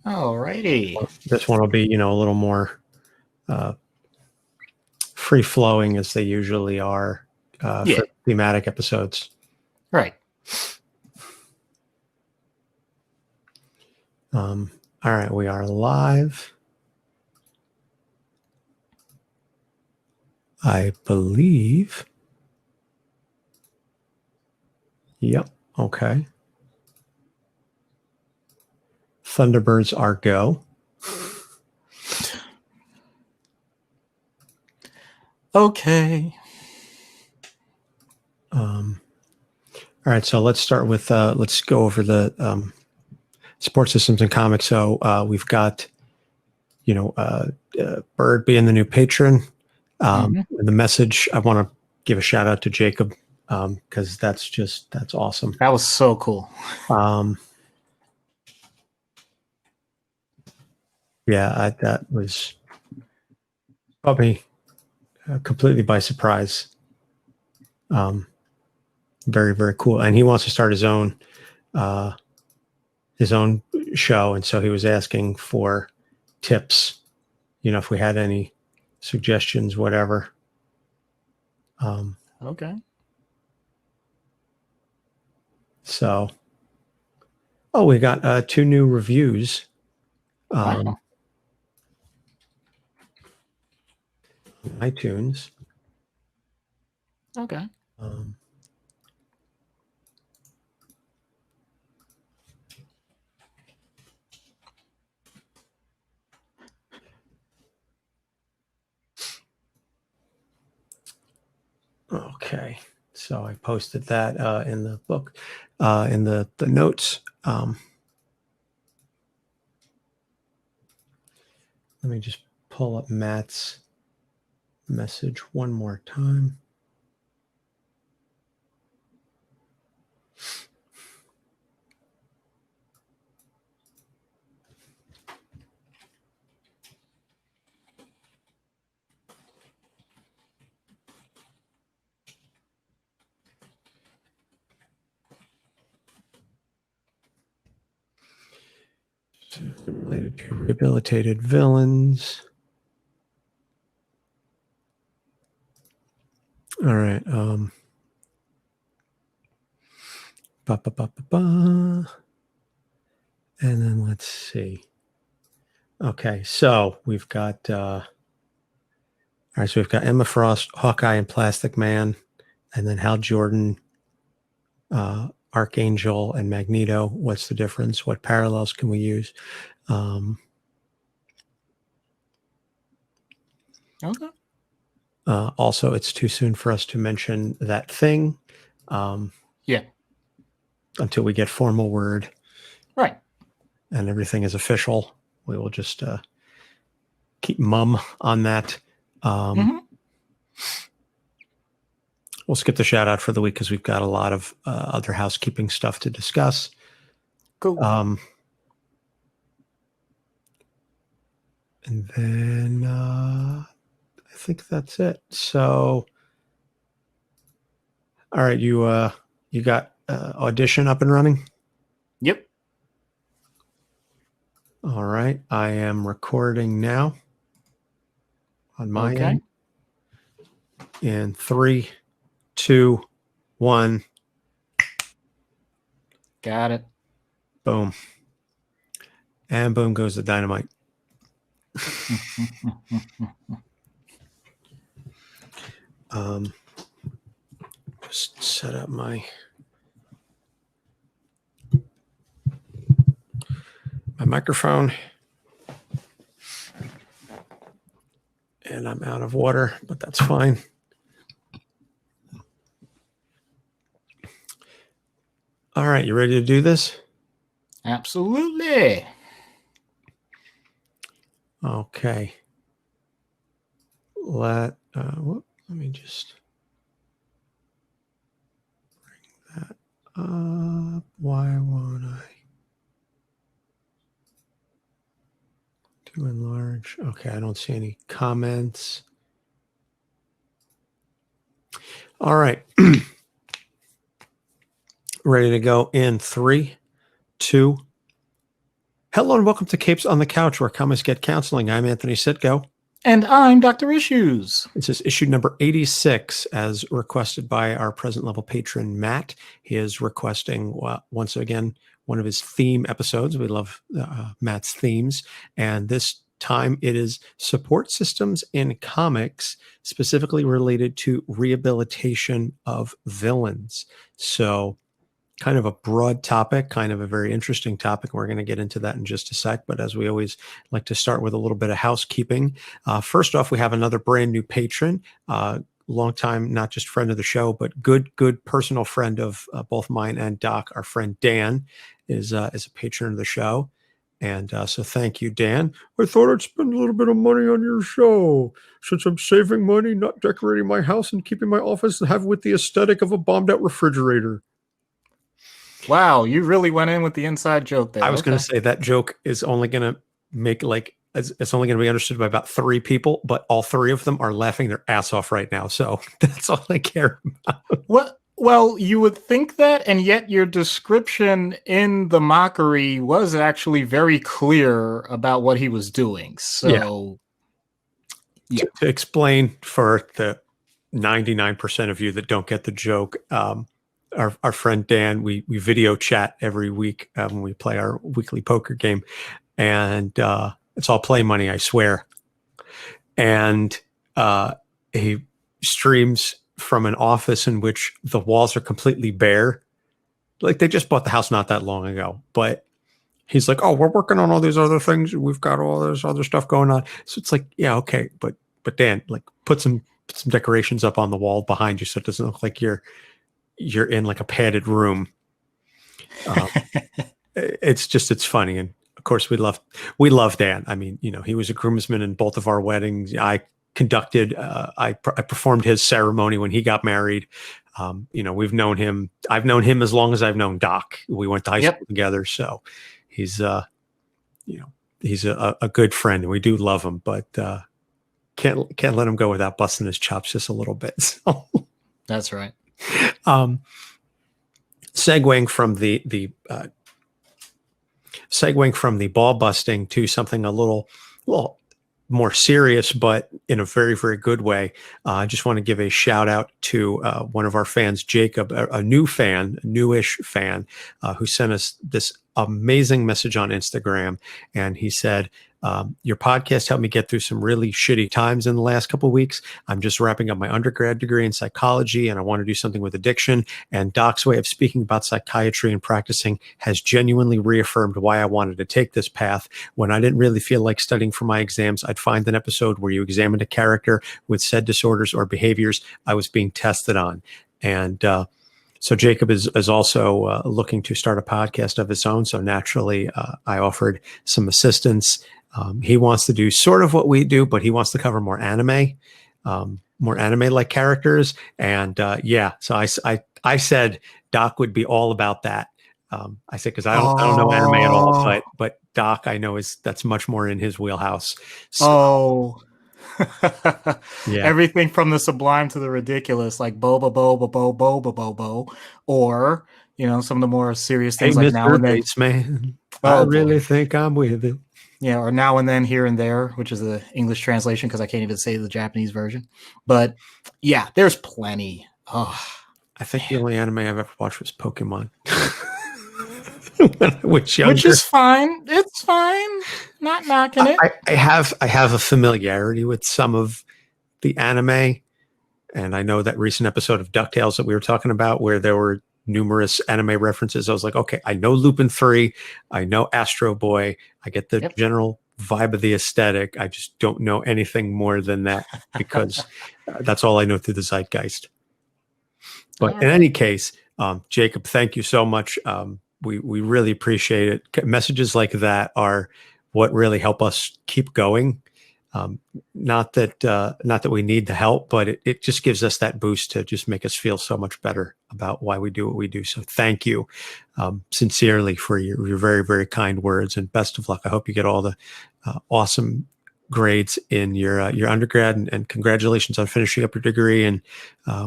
Alrighty. This one will be, a little more free flowing as they usually are for thematic episodes. Right. All right, we are live. I believe. Yep. Okay. Thunderbirds are go. Okay. All right, so let's start with let's go over the sports systems and comics. So we've got, Bird being the new patron. The message, I want to give a shout out to Jacob because that's awesome. That was so cool. Yeah, that was caught me completely by surprise. Very, very cool. And he wants to start his own show. And so he was asking for tips, if we had any suggestions, whatever. Okay. So, we got 2 new reviews. Wow. iTunes. Okay. Okay, so I posted that in the book, in the notes. Let me just pull up Matt's message one more time. Related to rehabilitated villains. All right. And then let's see. Okay, so we've got all right, so we've got Emma Frost, Hawkeye, and Plastic Man, and then Hal Jordan, Archangel, and Magneto. What's the difference? What parallels can we use? Okay. Also, it's too soon for us to mention that thing. Yeah. Until we get formal word. Right. And everything is official. We will just keep mum on that. We'll skip the shout out for the week because we've got a lot of other housekeeping stuff to discuss. Cool. And then I think that's it. So, all right, you got Audition up and running? Yep. All right, I am recording now on my end. In 3, 2, 1. Got it. Boom. And boom goes the dynamite. Just set up my microphone. And I'm out of water, but that's fine. All right, you ready to do this? Absolutely. Okay. Let me just bring that up. Why won't I? To enlarge. Okay, I don't see any comments. All right. Ready to go in 3, 2, Hello and welcome to Capes on the Couch, where comics get counseling. I'm Anthony Sitko. And I'm Dr. Issues. This is issue number 86, as requested by our present level patron, Matt. He is requesting, once again, one of his theme episodes. We love Matt's themes. And this time it is support systems in comics, specifically related to rehabilitation of villains. So kind of a broad topic, kind of a very interesting topic. We're going to get into that in just a sec. But as we always like to start with a little bit of housekeeping. First off, we have another brand new patron, long time, not just friend of the show, but good personal friend of both mine and Doc. Our friend Dan is a patron of the show. And so thank you, Dan. I thought I'd spend a little bit of money on your show. Since I'm saving money, not decorating my house and keeping my office have with the aesthetic of a bombed out refrigerator. Wow, you really went in with the inside joke there. I was going to say that joke is only going to make it's only going to be understood by about 3 people, but all 3 of them are laughing their ass off right now. So that's all I care about. Well, you would think that, and yet your description in the mockery was actually very clear about what he was doing. So, yeah. To explain for the 99% of you that don't get the joke, our friend Dan, we video chat every week when we play our weekly poker game, and it's all play money, I swear. And he streams from an office in which the walls are completely bare. Like they just bought the house not that long ago, but he's like, "Oh, we're working on all these other things. We've got all this other stuff going on." So it's like, yeah, okay, but Dan, like put some decorations up on the wall behind you so it doesn't look like you're in like a padded room. It's funny. And of course we love Dan. I mean, he was a groomsman in both of our weddings. I conducted, I performed his ceremony when he got married. We've known him. I've known him as long as I've known Doc. We went to high school together. So he's a good friend and we do love him, but, can't let him go without busting his chops just a little bit. So. That's right. Segueing from the ball busting to something a little more serious, but in a very, very good way. I just want to give a shout out to one of our fans, Jacob, a newish fan, who sent us this amazing message on Instagram. And he said, your podcast helped me get through some really shitty times in the last couple of weeks. I'm just wrapping up my undergrad degree in psychology and I want to do something with addiction. And Doc's way of speaking about psychiatry and practicing has genuinely reaffirmed why I wanted to take this path. When I didn't really feel like studying for my exams, I'd find an episode where you examined a character with said disorders or behaviors I was being tested on. And, so Jacob is also looking to start a podcast of his own. So naturally, I offered some assistance. He wants to do sort of what we do, but he wants to cover more anime like characters. And so I said Doc would be all about that. I said because I don't know anime at all, but Doc I know that's much more in his wheelhouse. So, yeah. Everything from the sublime to the ridiculous, like boba boba bo boba bo, or some of the more serious things like Now and Then. Man, I really think I'm with it. Yeah, or Now and Then, Here and There, which is the English translation because I can't even say the Japanese version. But yeah, there's plenty. Oh, I think the only anime I've ever watched was Pokemon. When I was younger. Which is fine. It's fine. Not knocking it. I have a familiarity with some of the anime, and I know that recent episode of DuckTales that we were talking about where there were numerous anime references. I was like, okay, I know Lupin 3, I know Astro Boy, I get the general vibe of the aesthetic. I just don't know anything more than that because that's all I know through the zeitgeist. But in any case, Jacob, thank you so much. We really appreciate it. Messages like that are what really help us keep going. Not that we need the help, but it just gives us that boost to just make us feel so much better about why we do what we do. So thank you sincerely for your very, very kind words and best of luck. I hope you get all the awesome grades in your undergrad, and congratulations on finishing up your degree. And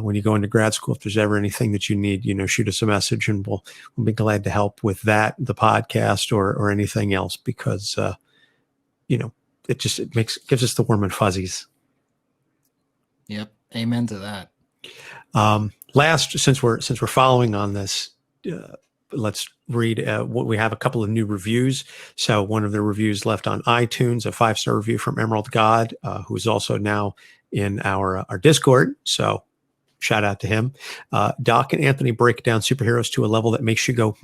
when you go into grad school, if there's ever anything that you need, shoot us a message, and we'll be glad to help with that, the podcast, or anything else, because it gives us the warm and fuzzies. Yep, amen to that. Last, since we're following on this, let's read what we have. A couple of new reviews. So one of the reviews left on iTunes, a 5-star review from Emerald God, who is also now in our Discord. So shout out to him. Doc and Anthony break down superheroes to a level that makes you go,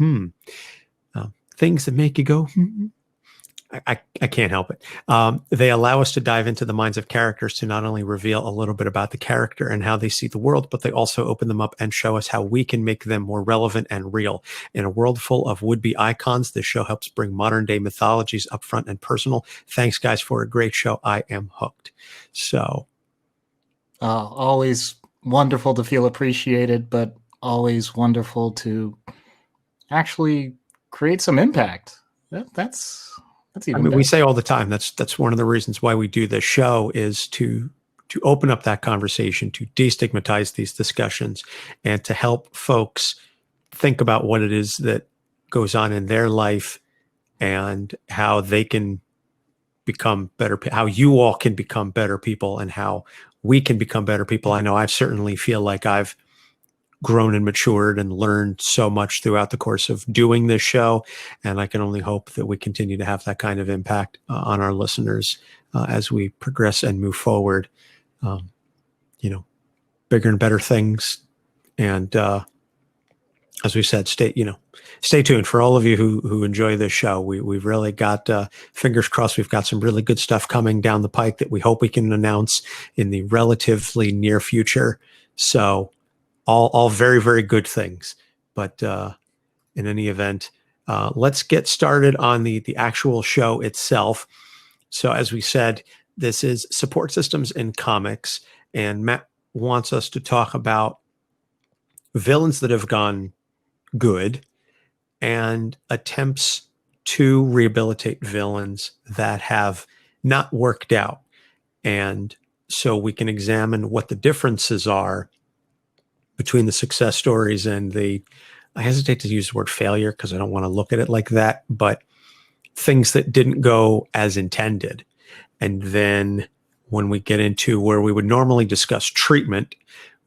things that make you go, I can't help it. They allow us to dive into the minds of characters to not only reveal a little bit about the character and how they see the world, but they also open them up and show us how we can make them more relevant and real. In a world full of would-be icons, this show helps bring modern-day mythologies up front and personal. Thanks, guys, for a great show. I am hooked. So, always wonderful to feel appreciated, but always wonderful to actually create some impact. That's even better. We say all the time, that's one of the reasons why we do this show, is to open up that conversation, to destigmatize these discussions, and to help folks think about what it is that goes on in their life and how they can become better, how you all can become better people, and how we can become better people. I know I certainly feel like I've grown and matured and learned so much throughout the course of doing this show. And I can only hope that we continue to have that kind of impact on our listeners as we progress and move forward, bigger and better things. And as we said, stay tuned for all of you who enjoy this show. We've really got, fingers crossed, we've got some really good stuff coming down the pike that we hope we can announce in the relatively near future. So, all very, very good things. But in any event, let's get started on the actual show itself. So as we said, this is Support Systems in Comics, and Matt wants us to talk about villains that have gone good and attempts to rehabilitate villains that have not worked out. And so we can examine what the differences are between the success stories and I hesitate to use the word failure because I don't want to look at it like that, but things that didn't go as intended. And then when we get into where we would normally discuss treatment,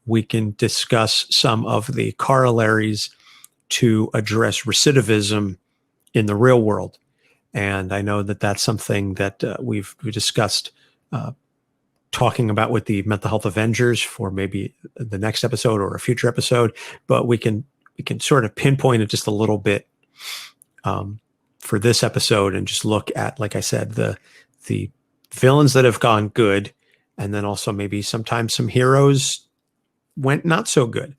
we can discuss some of the corollaries to address recidivism in the real world. And I know that that's something that we discussed talking about with the Mental Health Avengers for maybe the next episode or a future episode, but we can sort of pinpoint it just a little bit for this episode and just look at, like I said, the villains that have gone good, and then also maybe sometimes some heroes went not so good.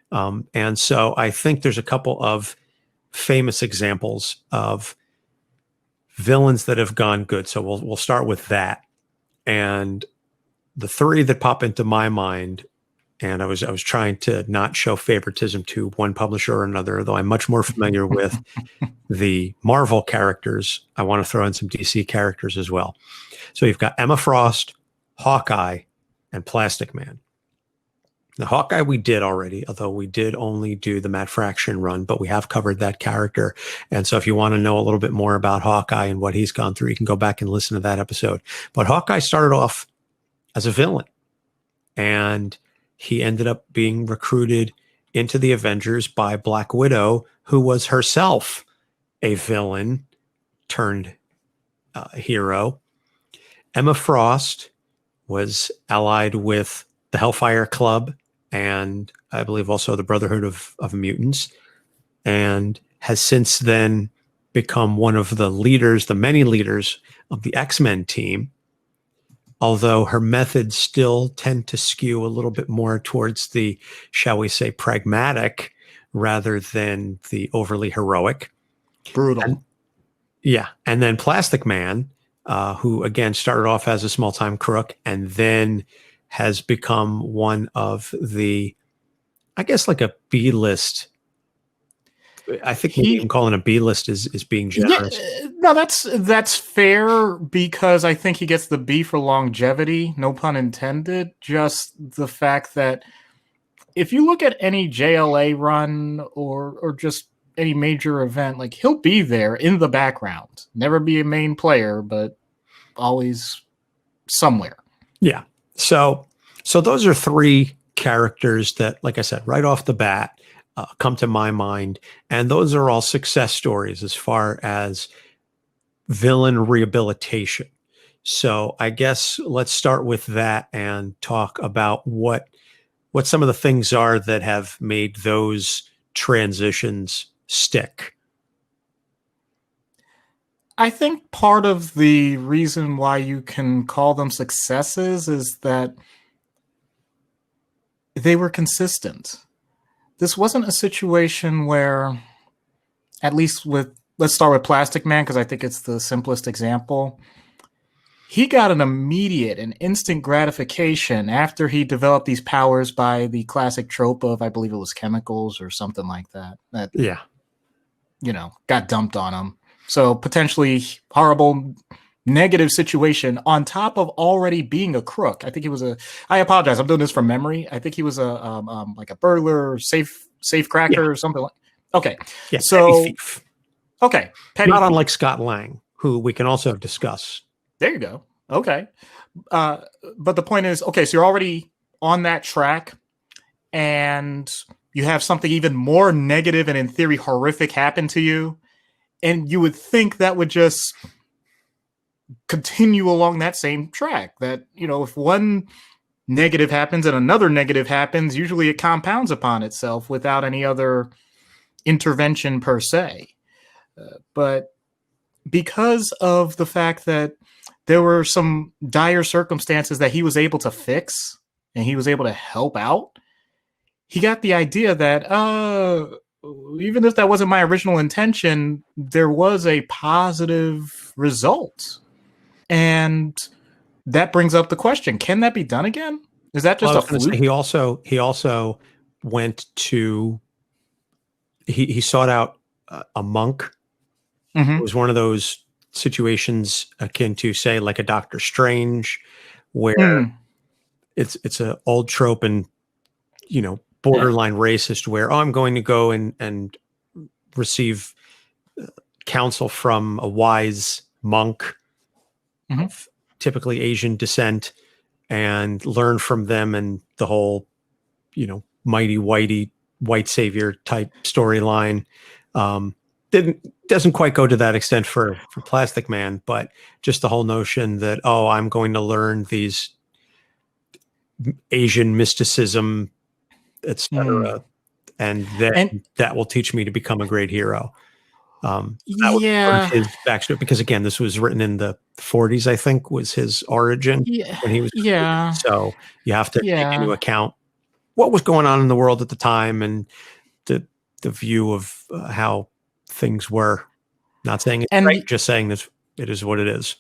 And so I think there's a couple of famous examples of villains that have gone good. So we'll start with that. And the three that pop into my mind, and I was trying to not show favoritism to one publisher or another, though I'm much more familiar with the Marvel characters. I want to throw in some DC characters as well. So you've got Emma Frost, Hawkeye, and Plastic Man. The Hawkeye we did already, although we did only do the Matt Fraction run, but we have covered that character. And so if you want to know a little bit more about Hawkeye and what he's gone through, you can go back and listen to that episode. But Hawkeye started off as a villain, and he ended up being recruited into the Avengers by Black Widow, who was herself a villain turned hero. Emma Frost was allied with the Hellfire Club and I believe also the Brotherhood of Mutants, and has since then become one of the leaders, the many leaders of the X-Men team, although her methods still tend to skew a little bit more towards the, shall we say, pragmatic rather than the overly heroic. Brutal. And then Plastic Man, who again started off as a small-time crook and then has become one of the, I guess, like a B-list I think maybe even calling a B list is being generous. Yeah, no, that's fair because I think he gets the B for longevity, no pun intended. Just the fact that if you look at any JLA run or just any major event, like he'll be there in the background, never be a main player, but always somewhere. Yeah. So those are three characters that, like I said, right off the bat, come to my mind, and those are all success stories as far as villain rehabilitation. So I guess let's start with that and talk about what some of the things are that have made those transitions stick. I think part of the reason why you can call them successes is that they were consistent. This wasn't a situation where, at least with, let's start with Plastic Man, because I think it's the simplest example. He got an immediate and instant gratification after he developed these powers by the classic trope of, I believe it was chemicals or something like that. That, yeah, got dumped on him. So potentially horrible, negative situation on top of already being a crook. I think he was I apologize, I'm doing this from memory. I think he was like a burglar, safe cracker or something like. Okay, yeah. So petty thief. Okay, petty not thief. Unlike Scott Lang, who we can also discuss. There you go. Okay, but the point is, okay, so you're already on that track, and you have something even more negative and in theory horrific happen to you. And you would think that would just continue along that same track. That, if one negative happens and another negative happens, usually it compounds upon itself without any other intervention per se. But because of the fact that there were some dire circumstances that he was able to fix and he was able to help out, he got the idea that, even if that wasn't my original intention, there was a positive result. And that brings up the question, can that be done again? Is that just a fluke? He also went to, he sought out a monk. Mm-hmm. It was one of those situations akin to, say, like a Doctor Strange, where it's an old trope and, borderline racist, where I'm going to go and receive counsel from a wise monk of typically Asian descent and learn from them, and the whole, mighty whitey white savior type storyline. Doesn't quite go to that extent for Plastic Man, but just the whole notion that, I'm going to learn these Asian mysticism, etc., and that will teach me to become a great hero. That was his backstory, because again, this was written in the 40s, I think, was his origin when he was. Yeah. So you have to take into account what was going on in the world at the time and the view of how things were. Not saying it's right, just saying this, it is what it is.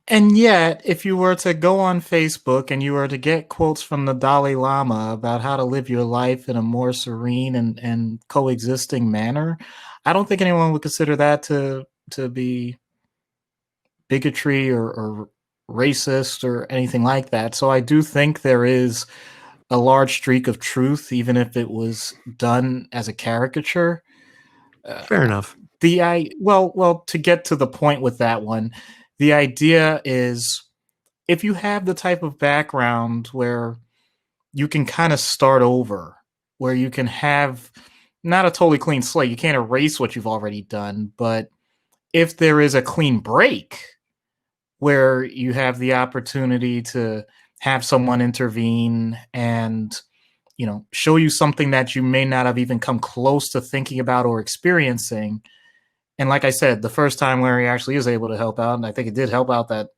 And yet, if you were to go on Facebook and you were to get quotes from the Dalai Lama about how to live your life in a more serene and coexisting manner, I don't think anyone would consider that to be bigotry or racist or anything like that. So I do think there is a large streak of truth, even if it was done as a caricature. Fair enough. Well, to get to the point with that one, the idea is, if you have the type of background where you can kind of start over, where you can have not a totally clean slate, you can't erase what you've already done, but if there is a clean break where you have the opportunity to have someone intervene and, show you something that you may not have even come close to thinking about or experiencing. And like I said, the first time where he actually is able to help out, and I think it did help out that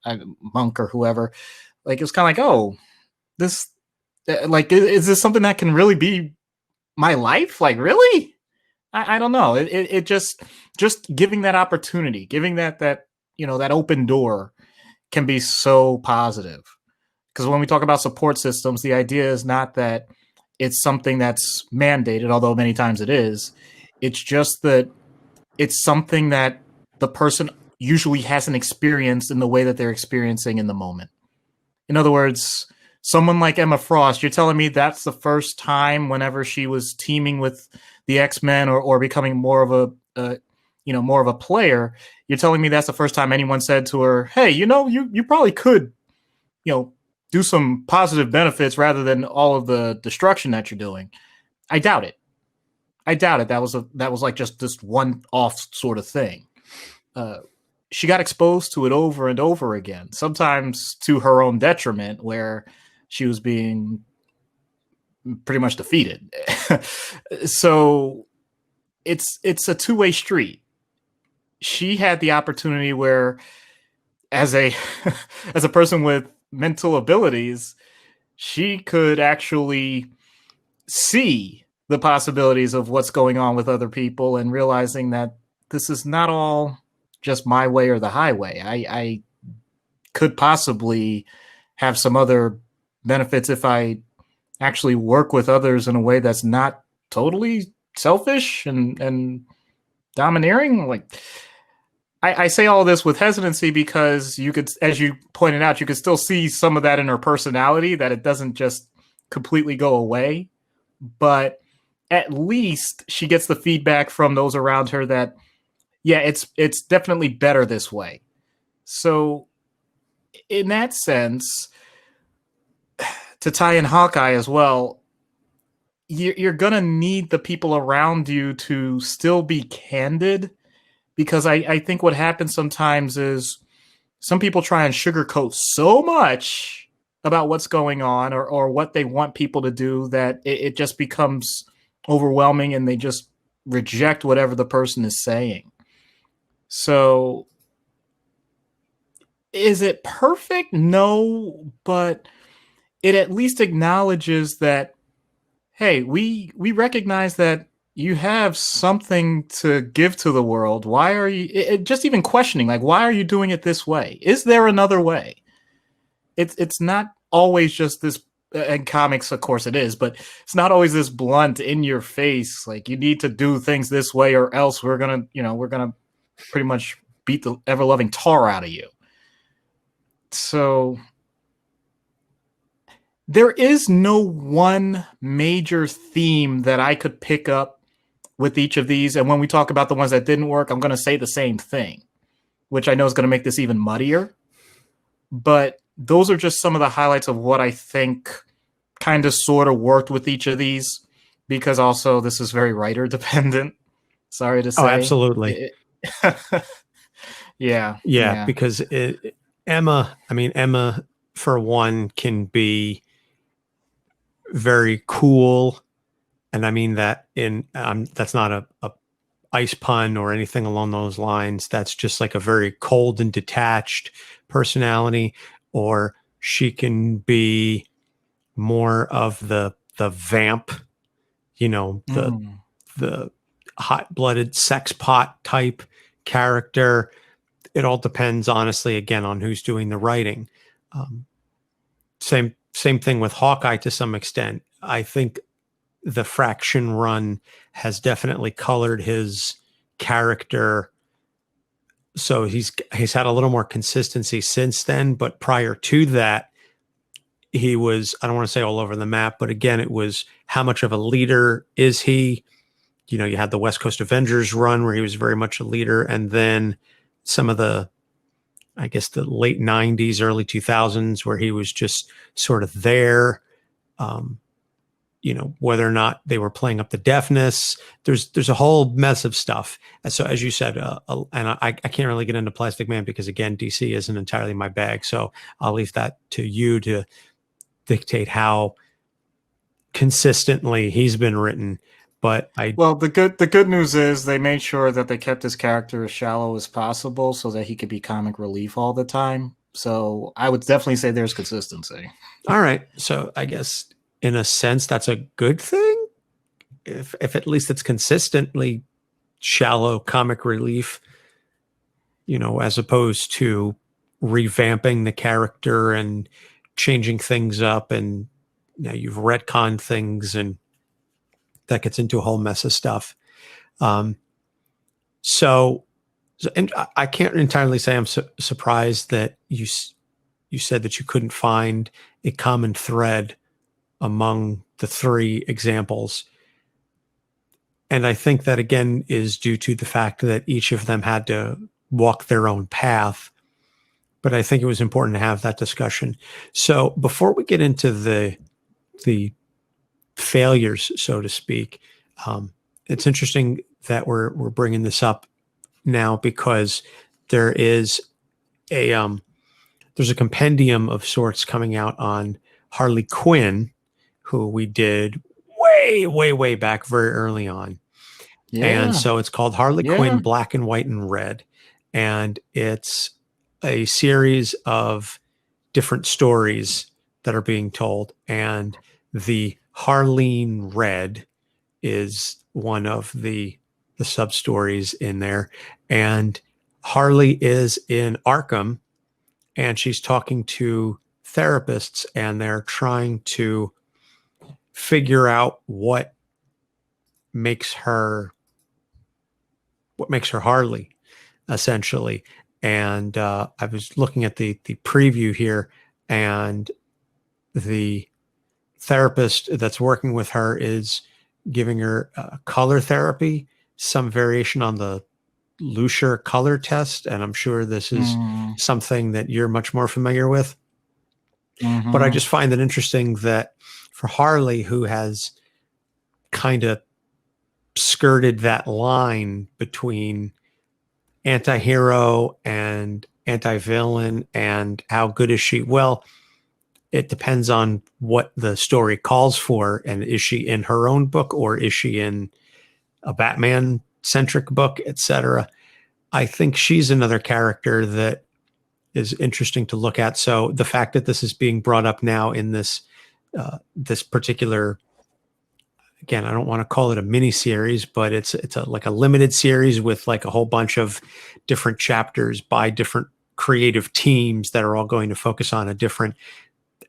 monk or whoever, like, it was kind of like, this, like, is this something that can really be my life? Like, really? I don't know. It just giving that opportunity, giving that that open door can be so positive. Because when we talk about support systems, the idea is not that it's something that's mandated, although many times it is. It's just that it's something that the person usually hasn't experienced in the way that they're experiencing in the moment. In other words, someone like Emma Frost, you're telling me that's the first time whenever she was teaming with the X-Men or becoming more of more of a player, you're telling me that's the first time anyone said to her, "Hey, you probably could, do some positive benefits rather than all of the destruction that you're doing." I doubt it. I doubt it. That was like just this one-off sort of thing. She got exposed to it over and over again, sometimes to her own detriment, where she was being pretty much defeated. So it's a two-way street. She had the opportunity where, as a as a person with mental abilities, she could actually see the possibilities of what's going on with other people and realizing that this is not all just my way or the highway. I could possibly have some other benefits if I actually work with others in a way that's not totally selfish and domineering. Like, I say all this with hesitancy because you could, as you pointed out, you could still see some of that in her personality, that it doesn't just completely go away. But at least she gets the feedback from those around her that, yeah, it's definitely better this way. So in that sense, to tie in Hawkeye as well, you're going to need the people around you to still be candid, because I think what happens sometimes is some people try and sugarcoat so much about what's going on or what they want people to do that it just becomes overwhelming and they just reject whatever the person is saying. So is it perfect? No, but it at least acknowledges that, hey, we recognize that you have something to give to the world. Why are you just even questioning, like, why are you doing it this way? Is there another way? It's not always just this. In comics, of course, it is, but it's not always this blunt, in your face, like, you need to do things this way or else we're gonna pretty much beat the ever loving tar out of you. So there is no one major theme that I could pick up with each of these. And when we talk about the ones that didn't work, I'm going to say the same thing, which I know is going to make this even muddier. But those are just some of the highlights of what I think kind of sort of worked with each of these, because also this is very writer dependent. Sorry to say. Oh, absolutely. Yeah. Because Emma, for one, can be very cool. And I mean that that's not a ice pun or anything along those lines. That's just like a very cold and detached personality. Or she can be more of the vamp, the hot-blooded sex pot type character. It all depends, honestly, again, on who's doing the writing. Same thing with Hawkeye to some extent. I think the Fraction run has definitely colored his character, so he's had a little more consistency since then. But prior to that, he was, I don't want to say all over the map, but again, it was how much of a leader is he? You had the West Coast Avengers run where he was very much a leader, and then some of the, I guess, the late 90s, early 2000s, where he was just sort of there. Whether or not they were playing up the deafness, there's a whole mess of stuff. And so, as you said, and I can't really get into Plastic Man because, again, DC isn't entirely my bag. So I'll leave that to you to dictate how consistently he's been written. But the good news is they made sure that they kept his character as shallow as possible so that he could be comic relief all the time. So I would definitely say there's consistency. All right. So I guess in a sense that's a good thing. If at least it's consistently shallow comic relief, as opposed to revamping the character and changing things up, and you've retconned things, and that gets into a whole mess of stuff. Um, so, and I can't entirely say I'm surprised that you said that you couldn't find a common thread among the three examples. And I think that, again, is due to the fact that each of them had to walk their own path. But I think it was important to have that discussion. So before we get into the failures, so to speak, it's interesting that we're bringing this up now, because there is there's a compendium of sorts coming out on Harley Quinn, who we did way back very early on. Yeah. And so it's called Harley Yeah. Quinn Black and White and Red. And it's a series of different stories that are being told. And the Harleen Red is one of the sub stories in there. And Harley is in Arkham, and she's talking to therapists, and they're trying to figure out what makes her Harley, essentially. And I was looking at the preview here, and the therapist that's working with her is giving her color therapy, some variation on the Lucier color test. And I'm sure this is something that you're much more familiar with. Mm-hmm. But I just find it interesting that for Harley, who has kind of skirted that line between anti-hero and anti-villain, and how good is she? Well, it depends on what the story calls for. And is she in her own book, or is she in a Batman centric book, etc.? I think she's another character that is interesting to look at. So the fact that this is being brought up now in this particular, again, I don't want to call it a mini series, but it's like a limited series with like a whole bunch of different chapters by different creative teams that are all going to focus on a different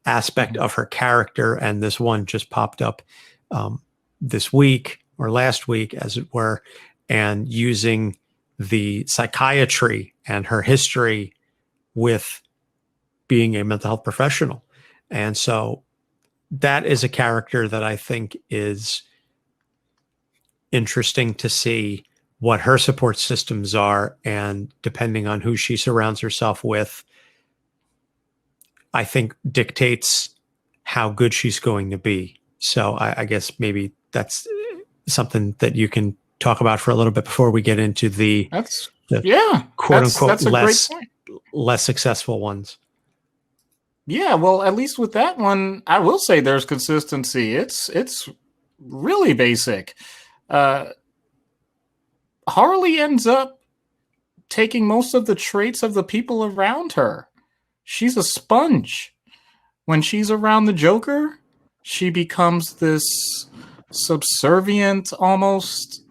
aspect of her character. And this one just popped up this week, or last week, as it were, and using the psychiatry and her history with being a mental health professional. And so that is a character that I think is interesting to see what her support systems are. And depending on who she surrounds herself with, I think dictates how good she's going to be. So I guess maybe that's something that you can talk about for a little bit before we get into the quote unquote less successful ones. Yeah, well, at least with that one, I will say there's consistency. It's really basic. Harley ends up taking most of the traits of the people around her. She's a sponge. When she's around the Joker, she becomes this subservient, almost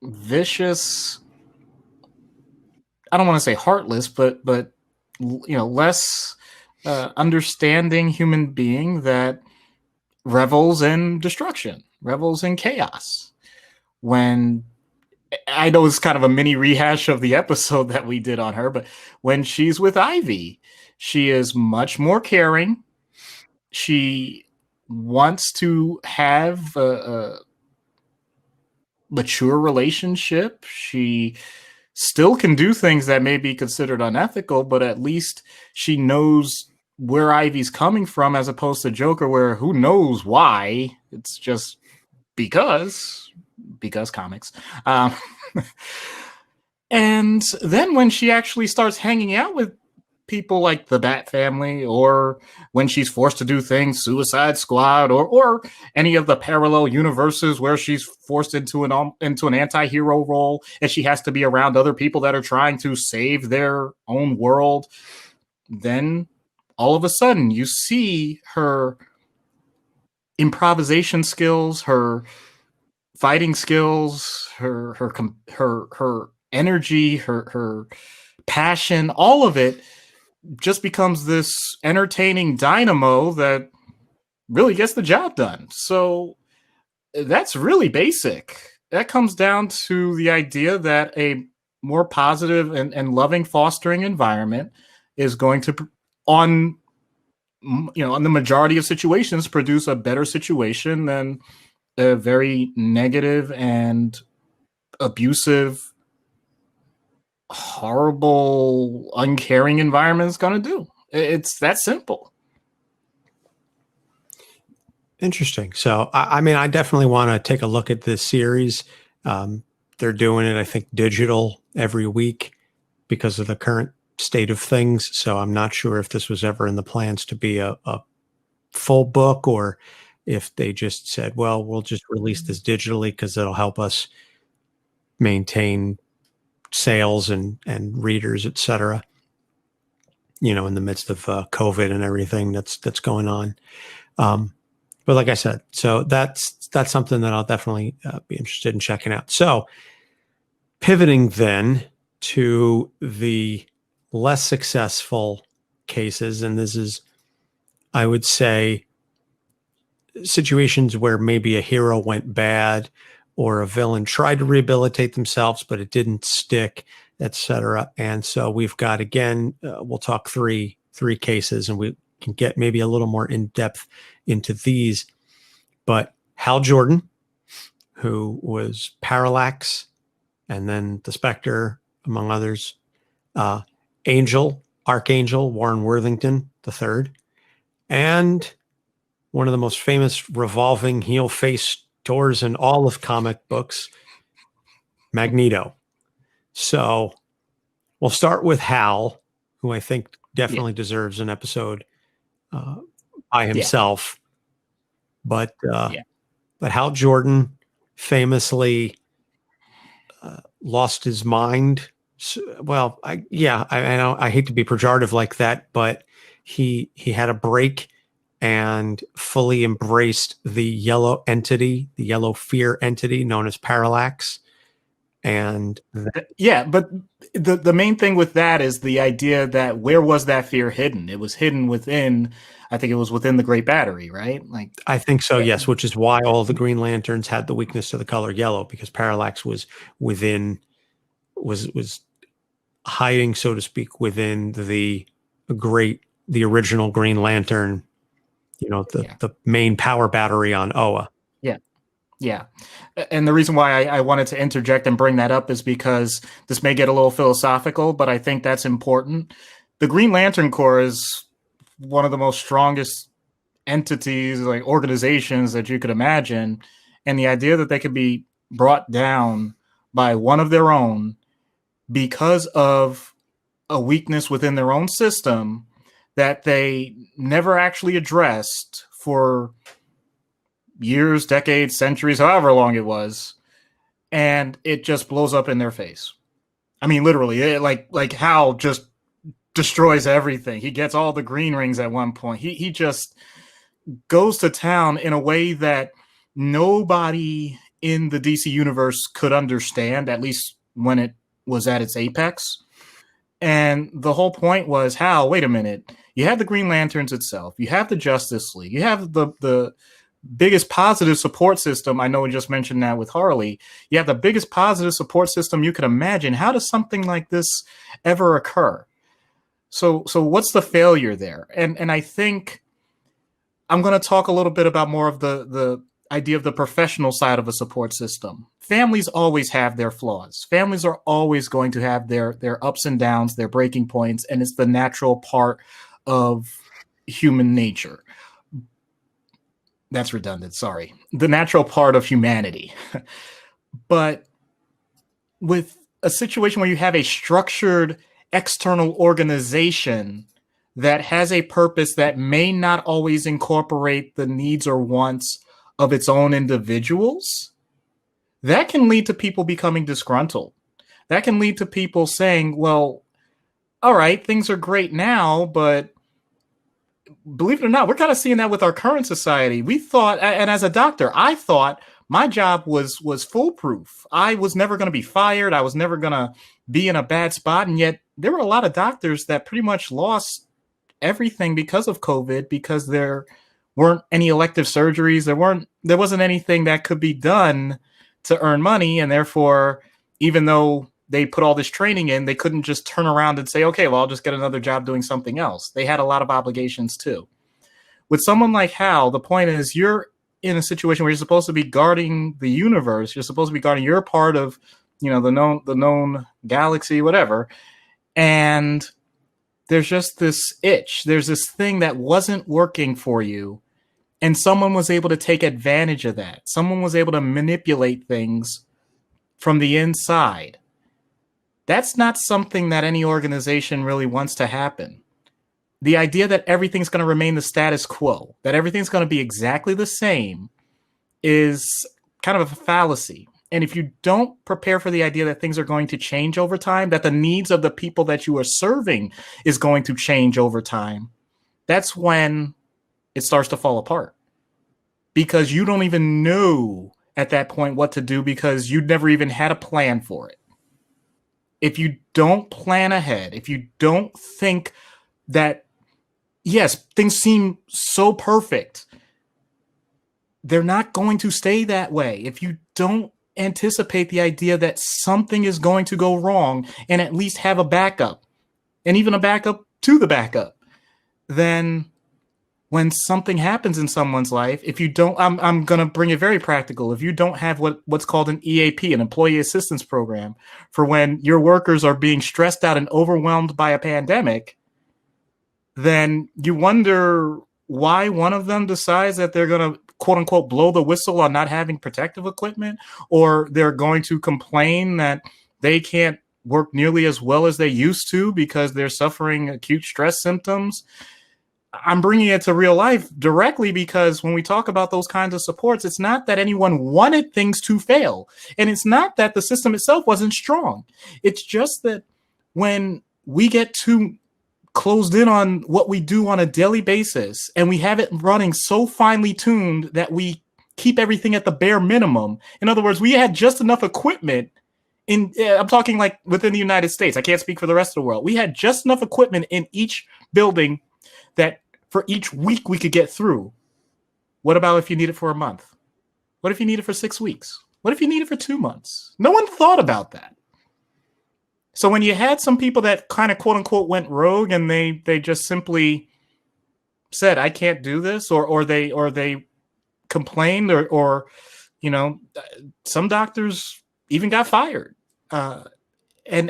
vicious, I don't want to say heartless, but less understanding human being that revels in destruction, revels in chaos. When I know it's kind of a mini rehash of the episode that we did on her, but when she's with Ivy, she is much more caring. She wants to have a mature relationship. She still can do things that may be considered unethical, but at least she knows where Ivy's coming from, as opposed to Joker, where who knows why. It's just because comics. And then when she actually starts hanging out with people like the Bat Family, or when she's forced to do things, Suicide Squad, or any of the parallel universes where she's forced into an anti-hero role, and she has to be around other people that are trying to save their own world, then all of a sudden you see her improvisation skills, her fighting skills, her energy, her passion, all of it just becomes this entertaining dynamo that really gets the job done. So that's really basic. that comes down to the idea that a more positive and loving fostering environment is going to on on the majority of situations produce a better situation than a very negative and abusive, horrible, uncaring environment is going to do. It's that simple. Interesting. So, I mean, I definitely want to take a look at this series. They're doing it, I think, digital every week because of the current state of things. So, I'm not sure if this was ever in the plans to be a full book or if they just said, well, we'll just release this digitally because it'll help us maintain sales and readers, et cetera, in the midst of COVID and everything that's going on. But like I said, so that's something that I'll definitely be interested in checking out. So pivoting then to the less successful cases, and this is, I would say, situations where maybe a hero went bad or a villain tried to rehabilitate themselves, but it didn't stick, etc. And so we've got, again, we'll talk three cases, and we can get maybe a little more in depth into these. But Hal Jordan, who was Parallax, and then the Spectre, among others, Archangel Warren Worthington III, and one of the most famous revolving heel face doors in all of comic books, Magneto. So we'll start with Hal, who I think definitely deserves an episode by himself. But Hal Jordan famously lost his mind. Well, I hate to be pejorative like that, but he had a break and fully embraced the yellow fear entity known as Parallax. And but the main thing with that is the idea that where was that fear hidden? It was hidden within, I think it was within the Great Battery, right? Like, I think so, yes, which is why all the Green Lanterns had the weakness to the color yellow, because Parallax was hiding, so to speak, within the original Green Lantern, the main power battery on Oa. Yeah. And the reason why I wanted to interject and bring that up is because this may get a little philosophical, but I think that's important. The Green Lantern Corps is one of the most strongest entities, like organizations that you could imagine. And the idea that they could be brought down by one of their own because of a weakness within their own system that they never actually addressed for years, decades, centuries, however long it was, and it just blows up in their face. I mean, literally, like Hal just destroys everything. He gets all the green rings at one point. He just goes to town in a way that nobody in the DC universe could understand, at least when it was at its apex. And the whole point was, Hal, wait a minute. You have the Green Lanterns itself. You have the Justice League. You have the biggest positive support system. I know we just mentioned that with Harley. You have the biggest positive support system you could imagine. How does something like this ever occur? So what's the failure there? And I think I'm going to talk a little bit about more of the idea of the professional side of a support system. Families always have their flaws. Families are always going to have their ups and downs, their breaking points, and it's the natural part of human nature. That's redundant, sorry. The natural part of humanity. But with a situation where you have a structured external organization that has a purpose that may not always incorporate the needs or wants of its own individuals, that can lead to people becoming disgruntled. That can lead to people saying, well, all right, things are great now, but believe it or not, we're kind of seeing that with our current society. We thought, and as a doctor, I thought my job was foolproof. I was never going to be fired. I was never going to be in a bad spot. And yet there were a lot of doctors that pretty much lost everything because of COVID, because there weren't any elective surgeries. There wasn't anything that could be done to earn money, and therefore, even though they put all this training in, they couldn't just turn around and say, okay, well, I'll just get another job doing something else. They had a lot of obligations too. With someone like Hal, the point is you're in a situation where you're supposed to be guarding the universe. You're supposed to be guarding your part of, the known galaxy, whatever. And there's just this itch. There's this thing that wasn't working for you. And someone was able to take advantage of that. Someone was able to manipulate things from the inside. That's not something that any organization really wants to happen. The idea that everything's going to remain the status quo, that everything's going to be exactly the same, is kind of a fallacy. And if you don't prepare for the idea that things are going to change over time, that the needs of the people that you are serving is going to change over time, that's when it starts to fall apart. Because you don't even know at that point what to do because you never even had a plan for it. If you don't plan ahead, if you don't think that, yes, things seem so perfect, they're not going to stay that way. If you don't anticipate the idea that something is going to go wrong and at least have a backup, and even a backup to the backup, then when something happens in someone's life, if you don't, I'm going to bring it very practical. If you don't have what's called an EAP, an employee assistance program, for when your workers are being stressed out and overwhelmed by a pandemic, then you wonder why one of them decides that they're going to, quote unquote, blow the whistle on not having protective equipment, or they're going to complain that they can't work nearly as well as they used to because they're suffering acute stress symptoms. I'm bringing it to real life directly because when we talk about those kinds of supports, it's not that anyone wanted things to fail. And it's not that the system itself wasn't strong. It's just that when we get too closed in on what we do on a daily basis and we have it running so finely tuned that we keep everything at the bare minimum. In other words, we had just enough equipment I'm talking like within the United States. I can't speak for the rest of the world. We had just enough equipment in each building that for each week we could get through. What about if you need it for a month? What if you need it for 6 weeks? What if you need it for 2 months? No one thought about that. So when you had some people that kind of quote unquote went rogue and they just simply said, I can't do this, or they complained, or some doctors even got fired. And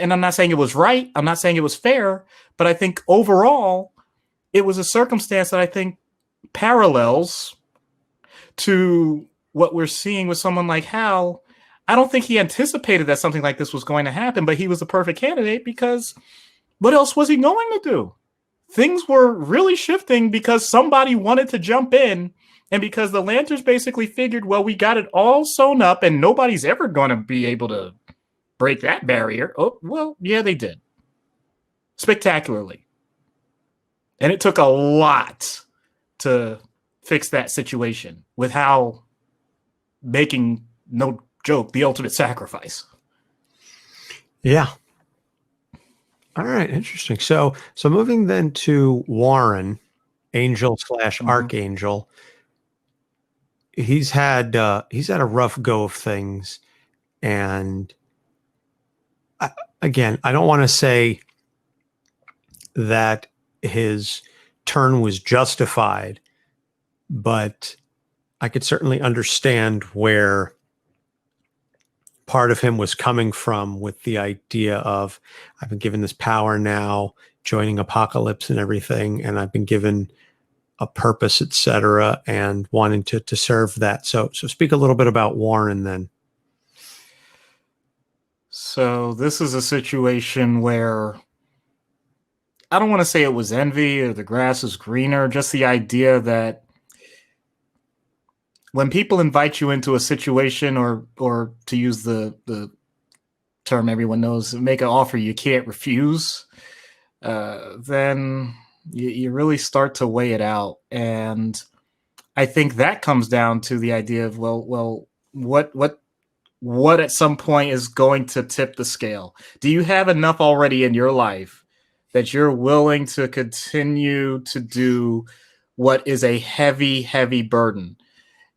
I'm not saying it was right. I'm not saying it was fair, but I think overall it was a circumstance that I think parallels to what we're seeing with someone like Hal. I don't think he anticipated that something like this was going to happen, but he was the perfect candidate because what else was he going to do? Things were really shifting because somebody wanted to jump in, and because the Lanterns basically figured, well, we got it all sewn up and nobody's ever going to be able to break that barrier. Oh, well, yeah, they did. Spectacularly. And it took a lot to fix that situation with Hal making, no joke, the ultimate sacrifice. Yeah. All right. Interesting. So moving then to Warren, Angel / Archangel. He's had a rough go of things, and I don't want to say that his turn was justified, but I could certainly understand where part of him was coming from with the idea of, I've been given this power now, joining Apocalypse and everything, and I've been given a purpose, etc., and wanting to serve that. So speak a little bit about Warren then. So this is a situation where I don't want to say it was envy or the grass is greener, just the idea that when people invite you into a situation, or to use the term everyone knows, make an offer you can't refuse, then you really start to weigh it out. And I think that comes down to the idea of, well, what at some point is going to tip the scale? Do you have enough already in your life that you're willing to continue to do what is a heavy, heavy burden?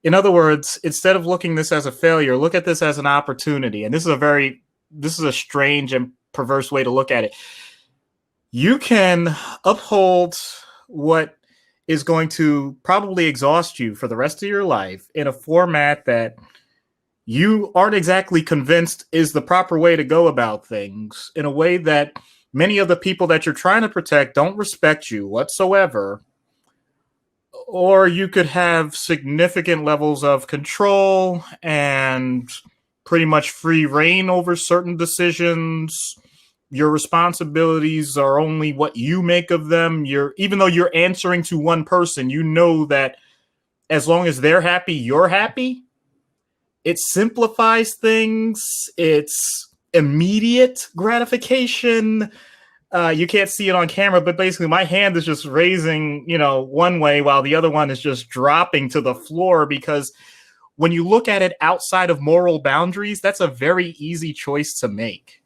In other words, instead of looking this as a failure, look at this as an opportunity. And this is a strange and perverse way to look at it. You can uphold what is going to probably exhaust you for the rest of your life in a format that you aren't exactly convinced is the proper way to go about things, in a way that many of the people that you're trying to protect don't respect you whatsoever. Or you could have significant levels of control and pretty much free reign over certain decisions. Your responsibilities are only what you make of them. Even though you're answering to one person, you know that as long as they're happy, you're happy. It simplifies things. It's immediate gratification. You can't see it on camera, but basically my hand is just raising, one way while the other one is just dropping to the floor, because when you look at it outside of moral boundaries, that's a very easy choice to make.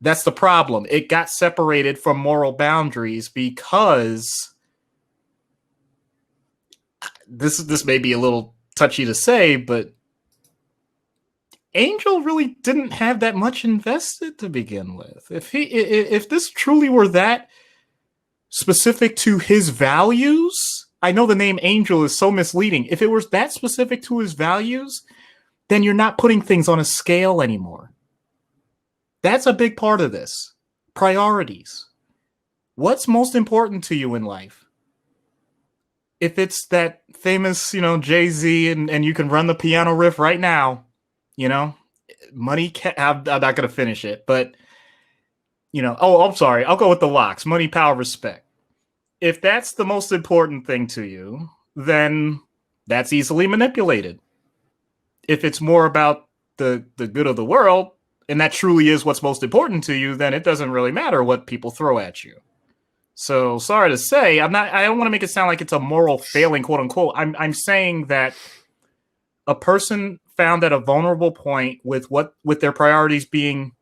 That's the problem. It got separated from moral boundaries because this may be a little touchy to say, but Angel really didn't have that much invested to begin with. If this truly were that specific to his values, I know the name Angel is so misleading. If it was that specific to his values, then you're not putting things on a scale anymore. That's a big part of this. Priorities. What's most important to you in life? If it's that famous, Jay-Z and you can run the piano riff right now, money, I'm not going to finish it, but, I'm sorry. I'll go with the locks. Money, power, respect. If that's the most important thing to you, then that's easily manipulated. If it's more about the good of the world, and that truly is what's most important to you, then it doesn't really matter what people throw at you. So sorry to say, I don't want to make it sound like it's a moral failing, quote unquote. I'm saying that a person found at a vulnerable point with their priorities being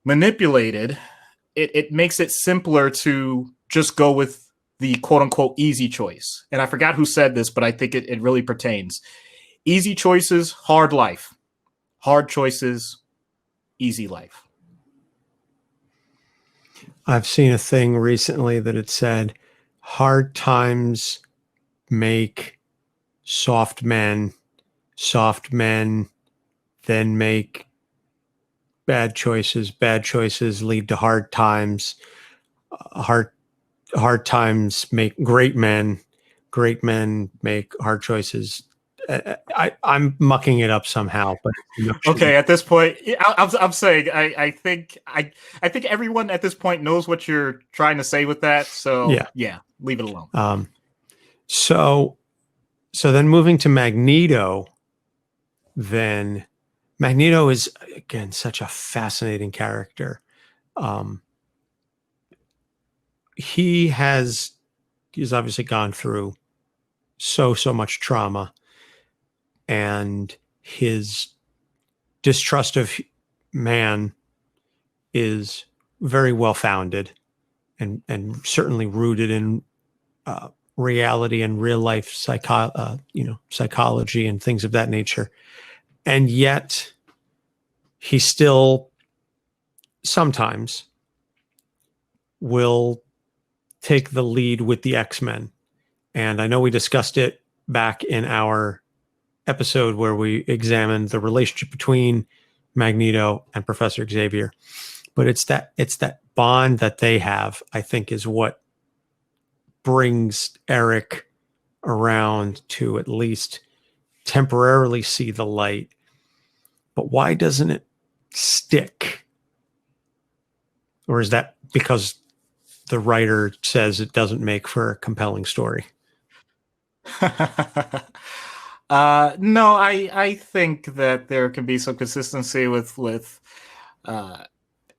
manipulated, it makes it simpler to just go with the quote unquote easy choice. And I forgot who said this, but I think it really pertains. Easy choices, hard life. Hard choices, easy life. I've seen a thing recently that it said, hard times make soft men then make bad choices lead to hard times, hard times make great men make hard choices. I'm mucking it up somehow, but okay. At this point, I'm saying I think everyone at this point knows what you're trying to say with that. So yeah, leave it alone. So then moving to Magneto, then Magneto is again such a fascinating character. He's obviously gone through so much trauma, and his distrust of man is very well founded and certainly rooted in reality and real life psychology and things of that nature. And yet he still sometimes will take the lead with the X-Men. And I know we discussed it back in our episode where we examined the relationship between Magneto and Professor Xavier. But it's that bond that they have, I think, is what brings Eric around to at least temporarily see the light. But why doesn't it stick? Or is that because the writer says it doesn't make for a compelling story? No, I think that there can be some consistency with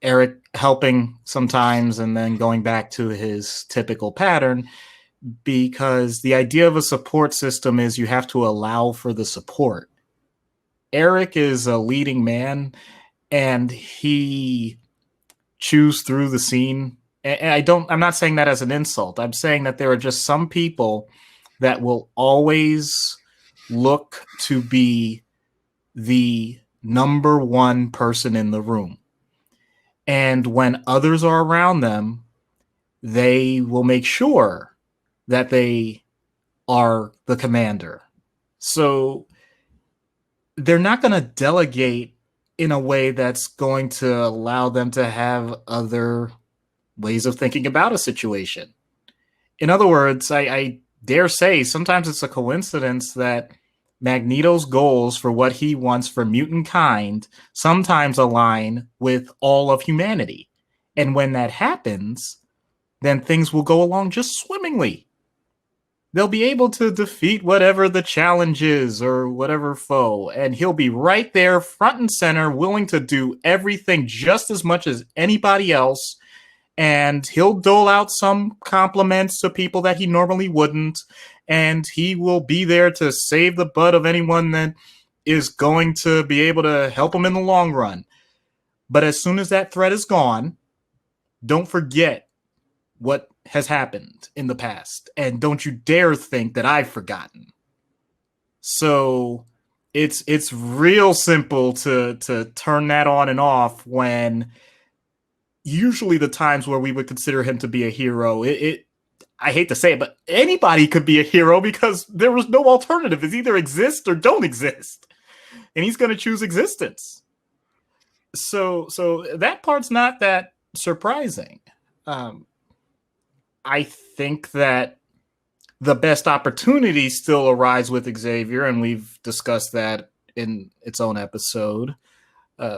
Eric helping sometimes and then going back to his typical pattern, because the idea of a support system is you have to allow for the support. Eric is a leading man, and he chews through the scene. And I'm not saying that as an insult. I'm saying that there are just some people that will always look to be the number one person in the room. And when others are around them, they will make sure that they are the commander. So they're not going to delegate in a way that's going to allow them to have other ways of thinking about a situation. In other words, I dare say sometimes it's a coincidence that Magneto's goals for what he wants for mutant kind sometimes align with all of humanity. And when that happens, then things will go along just swimmingly. They'll be able to defeat whatever the challenge is or whatever foe, and he'll be right there, front and center, willing to do everything just as much as anybody else. And he'll dole out some compliments to people that he normally wouldn't, and he will be there to save the butt of anyone that is going to be able to help him in the long run. But as soon as that threat is gone, don't forget what has happened in the past, and don't you dare think that I've forgotten. So it's real simple to turn that on and off when usually the times where we would consider him to be a hero, I hate to say it, but anybody could be a hero because there was no alternative. It's either exist or don't exist. And he's going to choose existence. So that part's not that surprising. I think that the best opportunities still arise with Xavier, and we've discussed that in its own episode.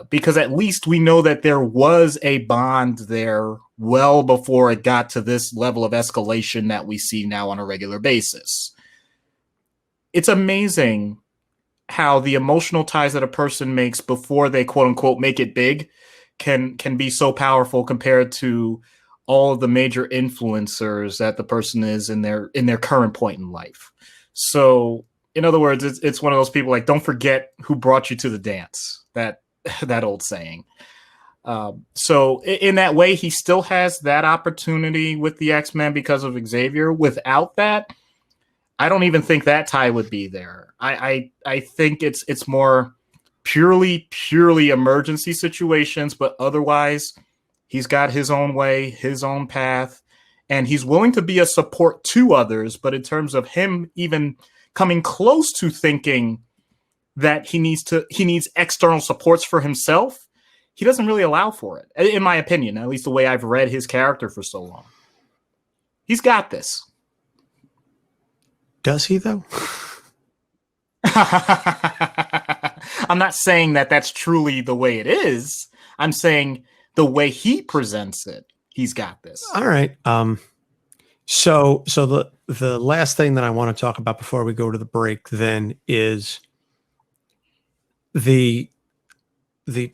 Because at least we know that there was a bond there well before it got to this level of escalation that we see now on a regular basis. It's amazing how the emotional ties that a person makes before they quote unquote make it big can be so powerful compared to all of the major influencers that the person is in their current point in life. So in other words, it's one of those people like, don't forget who brought you to the dance. That old saying. So in that way, he still has that opportunity with the X-Men because of Xavier. Without that, I don't even think that tie would be there. I think it's more purely emergency situations, but otherwise, he's got his own way, his own path, and he's willing to be a support to others. But in terms of him even coming close to thinking that he needs external supports for himself, he doesn't really allow for it, in my opinion, at least the way I've read his character for so long. He's got this. Does he, though? I'm not saying that that's truly the way it is. I'm saying the way he presents it, he's got this. All right. So the last thing that I want to talk about before we go to the break then is the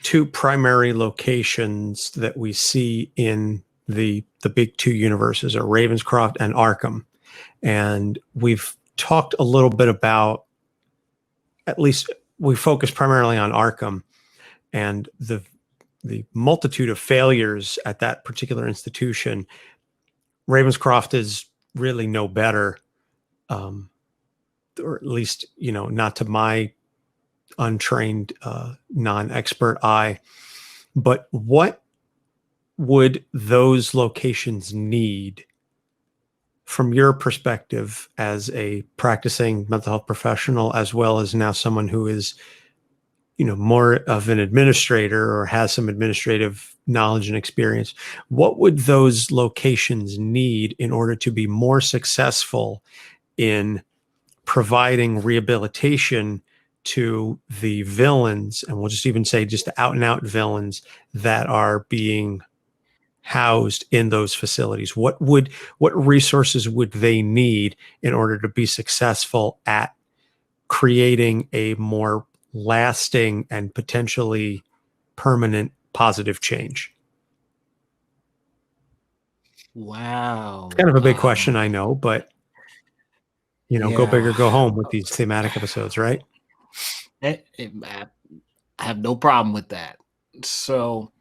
two primary locations that we see in the big two universes are Ravenscroft and Arkham. And we've talked a little bit about, at least we focus primarily on Arkham and the multitude of failures at that particular institution. Ravenscroft is really no better, or at least, not to my untrained, non-expert eye. But what would those locations need from your perspective as a practicing mental health professional, as well as now someone who is, more of an administrator or has some administrative knowledge and experience? What would those locations need in order to be more successful in providing rehabilitation to the villains, and we'll just even say just the out and out villains that are being housed in those facilities? What resources would they need in order to be successful at creating a more lasting and potentially permanent positive change? Wow. It's kind of a big question, I know, but go big or go home with these thematic episodes, right? I have no problem with that. So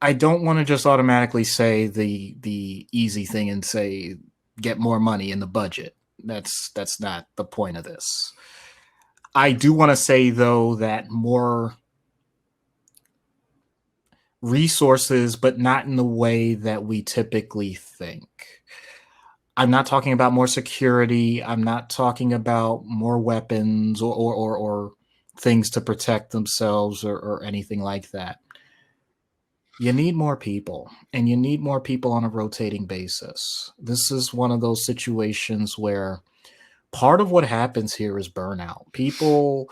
I don't want to just automatically say the easy thing and say get more money in the budget. That's not the point of this. I do want to say though that more resources, but not in the way that we typically think. I'm not talking about more security. I'm not talking about more weapons or things to protect themselves or anything like that. You need more people, and you need more people on a rotating basis. This is one of those situations where part of what happens here is burnout. People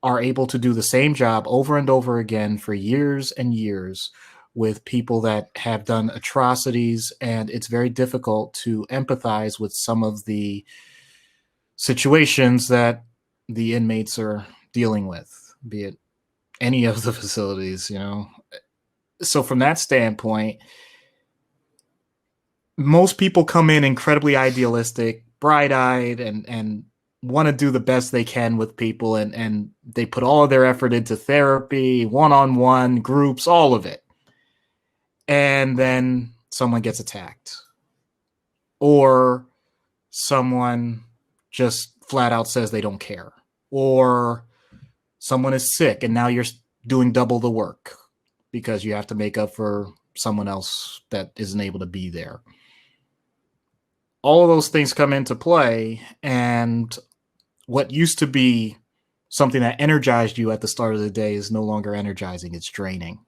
are able to do the same job over and over again for years and years with people that have done atrocities, and it's very difficult to empathize with some of the situations that the inmates are dealing with, be it any of the facilities, you know. So from that standpoint, most people come in incredibly idealistic, bright-eyed, and want to do the best they can with people, and they put all of their effort into therapy, one-on-one, groups, all of it. And then someone gets attacked. Or someone just flat out says they don't care. Or someone is sick and now you're doing double the work because you have to make up for someone else that isn't able to be there. All of those things come into play, and what used to be something that energized you at the start of the day is no longer energizing, it's draining.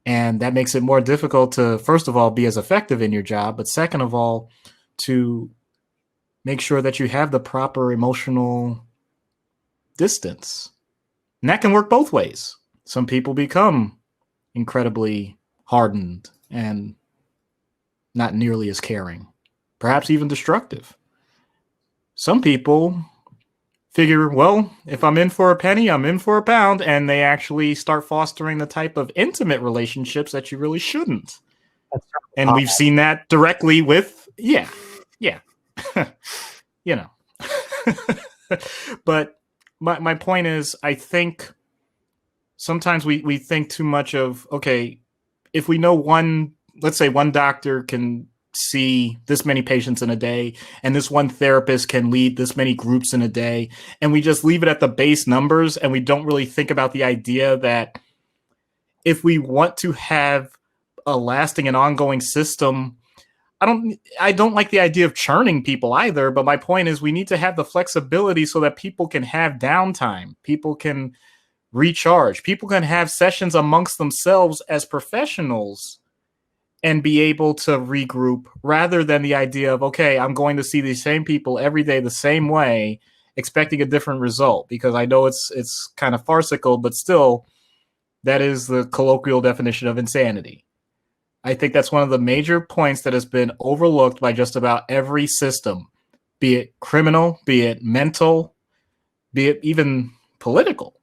And that makes it more difficult to, first of all, be as effective in your job, but second of all, to make sure that you have the proper emotional distance. And that can work both ways. Some people become incredibly hardened and not nearly as caring, perhaps even destructive. Some people figure, well, if I'm in for a penny, I'm in for a pound, and they actually start fostering the type of intimate relationships that you really shouldn't. And we've seen that directly with, yeah. You know. But my point is, I think sometimes we think too much of, okay, if we know let's say one doctor can see this many patients in a day, and this one therapist can lead this many groups in a day, and we just leave it at the base numbers, and we don't really think about the idea that if we want to have a lasting and ongoing system, I don't like the idea of churning people either, but my point is we need to have the flexibility so that people can have downtime, people can recharge, people can have sessions amongst themselves as professionals and be able to regroup, rather than the idea of, okay, I'm going to see these same people every day the same way, expecting a different result. Because I know it's kind of farcical, but still, that is the colloquial definition of insanity. I think that's one of the major points that has been overlooked by just about every system, be it criminal, be it mental, be it even political.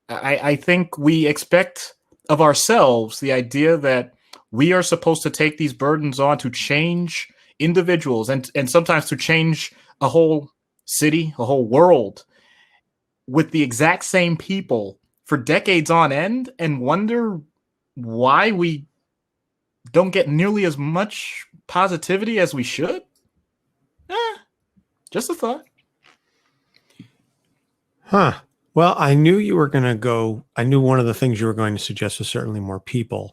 I think we expect of ourselves the idea that we are supposed to take these burdens on to change individuals and sometimes to change a whole city, a whole world with the exact same people for decades on end, and wonder why we don't get nearly as much positivity as we should. Just a thought. Huh. Well, I knew you were going to go. I knew one of the things you were going to suggest was certainly more people,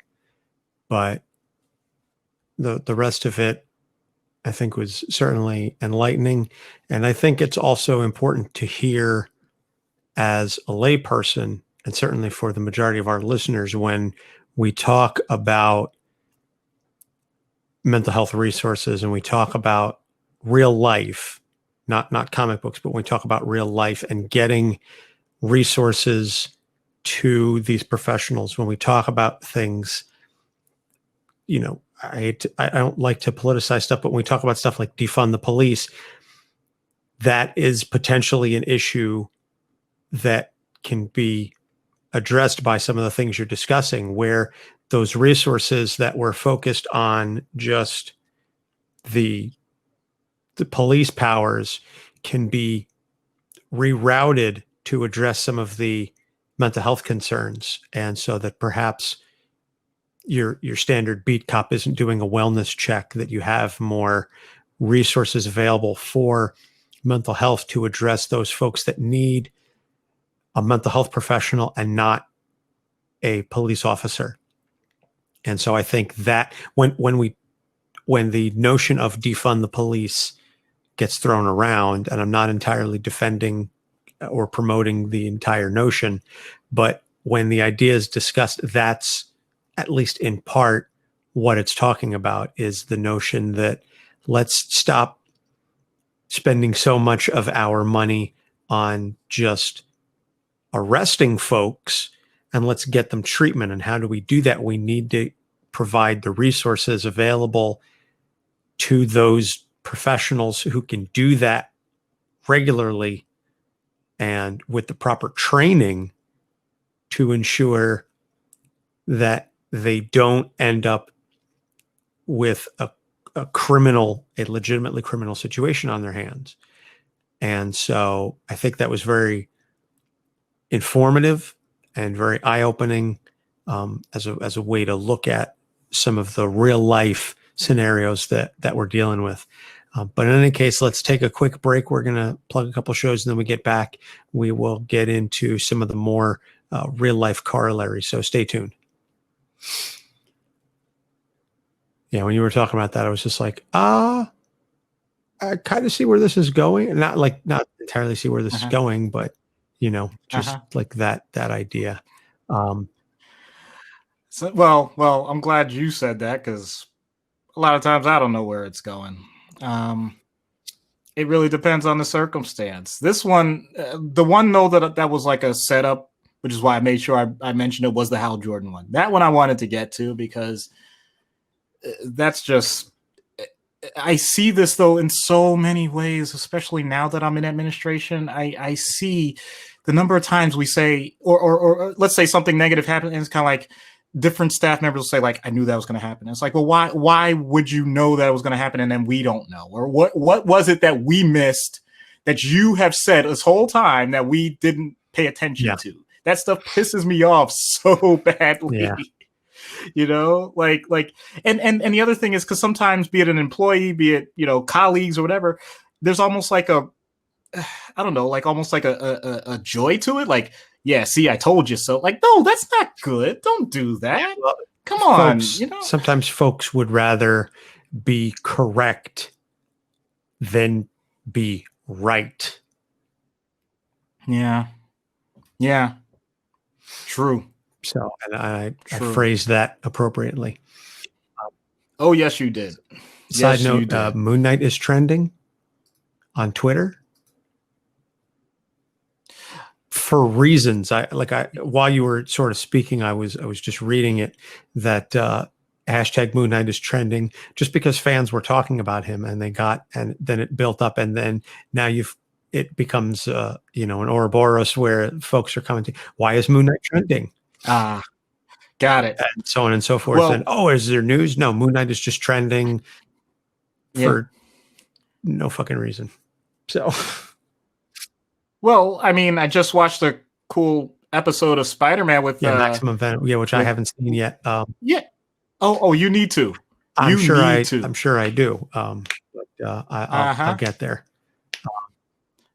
but the rest of it, I think, was certainly enlightening. And I think it's also important to hear as a layperson, and certainly for the majority of our listeners, when we talk about mental health resources and we talk about real life, not comic books, but when we talk about real life and getting resources to these professionals, when we talk about things, you know, I don't like to politicize stuff, but when we talk about stuff like defund the police, that is potentially an issue that can be addressed by some of the things you're discussing, where those resources that were focused on just the police powers can be rerouted to address some of the mental health concerns. And so that perhaps your standard beat cop isn't doing a wellness check, that you have more resources available for mental health to address those folks that need a mental health professional and not a police officer. And so I think that when the notion of defund the police gets thrown around, and I'm not entirely defending or promoting the entire notion, but when the idea is discussed, that's at least in part what it's talking about, is the notion that let's stop spending so much of our money on just arresting folks and let's get them treatment. And how do we do that? We need to provide the resources available to those professionals who can do that regularly and with the proper training to ensure that they don't end up with a legitimately criminal situation on their hands. And so I think that was very informative and very eye-opening as a way to look at some of the real life scenarios that we're dealing with. But in any case, let's take a quick break. We're going to plug a couple shows, and then we get back. We will get into some of the more real life corollaries. So stay tuned. Yeah, when you were talking about that, I was just like, I kind of see where this is going. Not entirely see where this is going, but just like that idea. So, well, I'm glad you said that, because a lot of times I don't know where it's going. It really depends on the circumstance. This one, the one though that was like a setup, which is why I made sure I mentioned it, was the Hal Jordan one. That one I wanted to get to because that's just, I see this though in so many ways, especially now that I'm in administration. I see the number of times we say, or let's say something negative happened, and it's kind of like different staff members will say, like, I knew that was going to happen. It's like, well, why would you know that it was going to happen and then we don't know? Or what was it that we missed that you have said this whole time that we didn't pay attention to? That stuff pisses me off so badly. Yeah. And the other thing is, because sometimes, be it an employee, be it, colleagues or whatever, there's almost like almost like a joy to it. Like, yeah, see, I told you so. Like, no, that's not good. Don't do that. Come on. Sometimes folks would rather be correct than be right. Yeah. True. So, and I phrased that appropriately. Oh, yes, you did. Side note, Moon Knight is trending on Twitter for reasons. While you were sort of speaking, I was just reading it, that hashtag Moon Knight is trending just because fans were talking about him, and then it built up, and then now it becomes an Ouroboros where folks are commenting, why is Moon Knight trending? Got it. And so on and so forth. And is there news? No, Moon Knight is just trending for no fucking reason. So, well, I mean, I just watched a cool episode of Spider-Man with Maximum Venom, which I haven't seen yet. Oh, you need to. I'm sure I do. But I'll get there.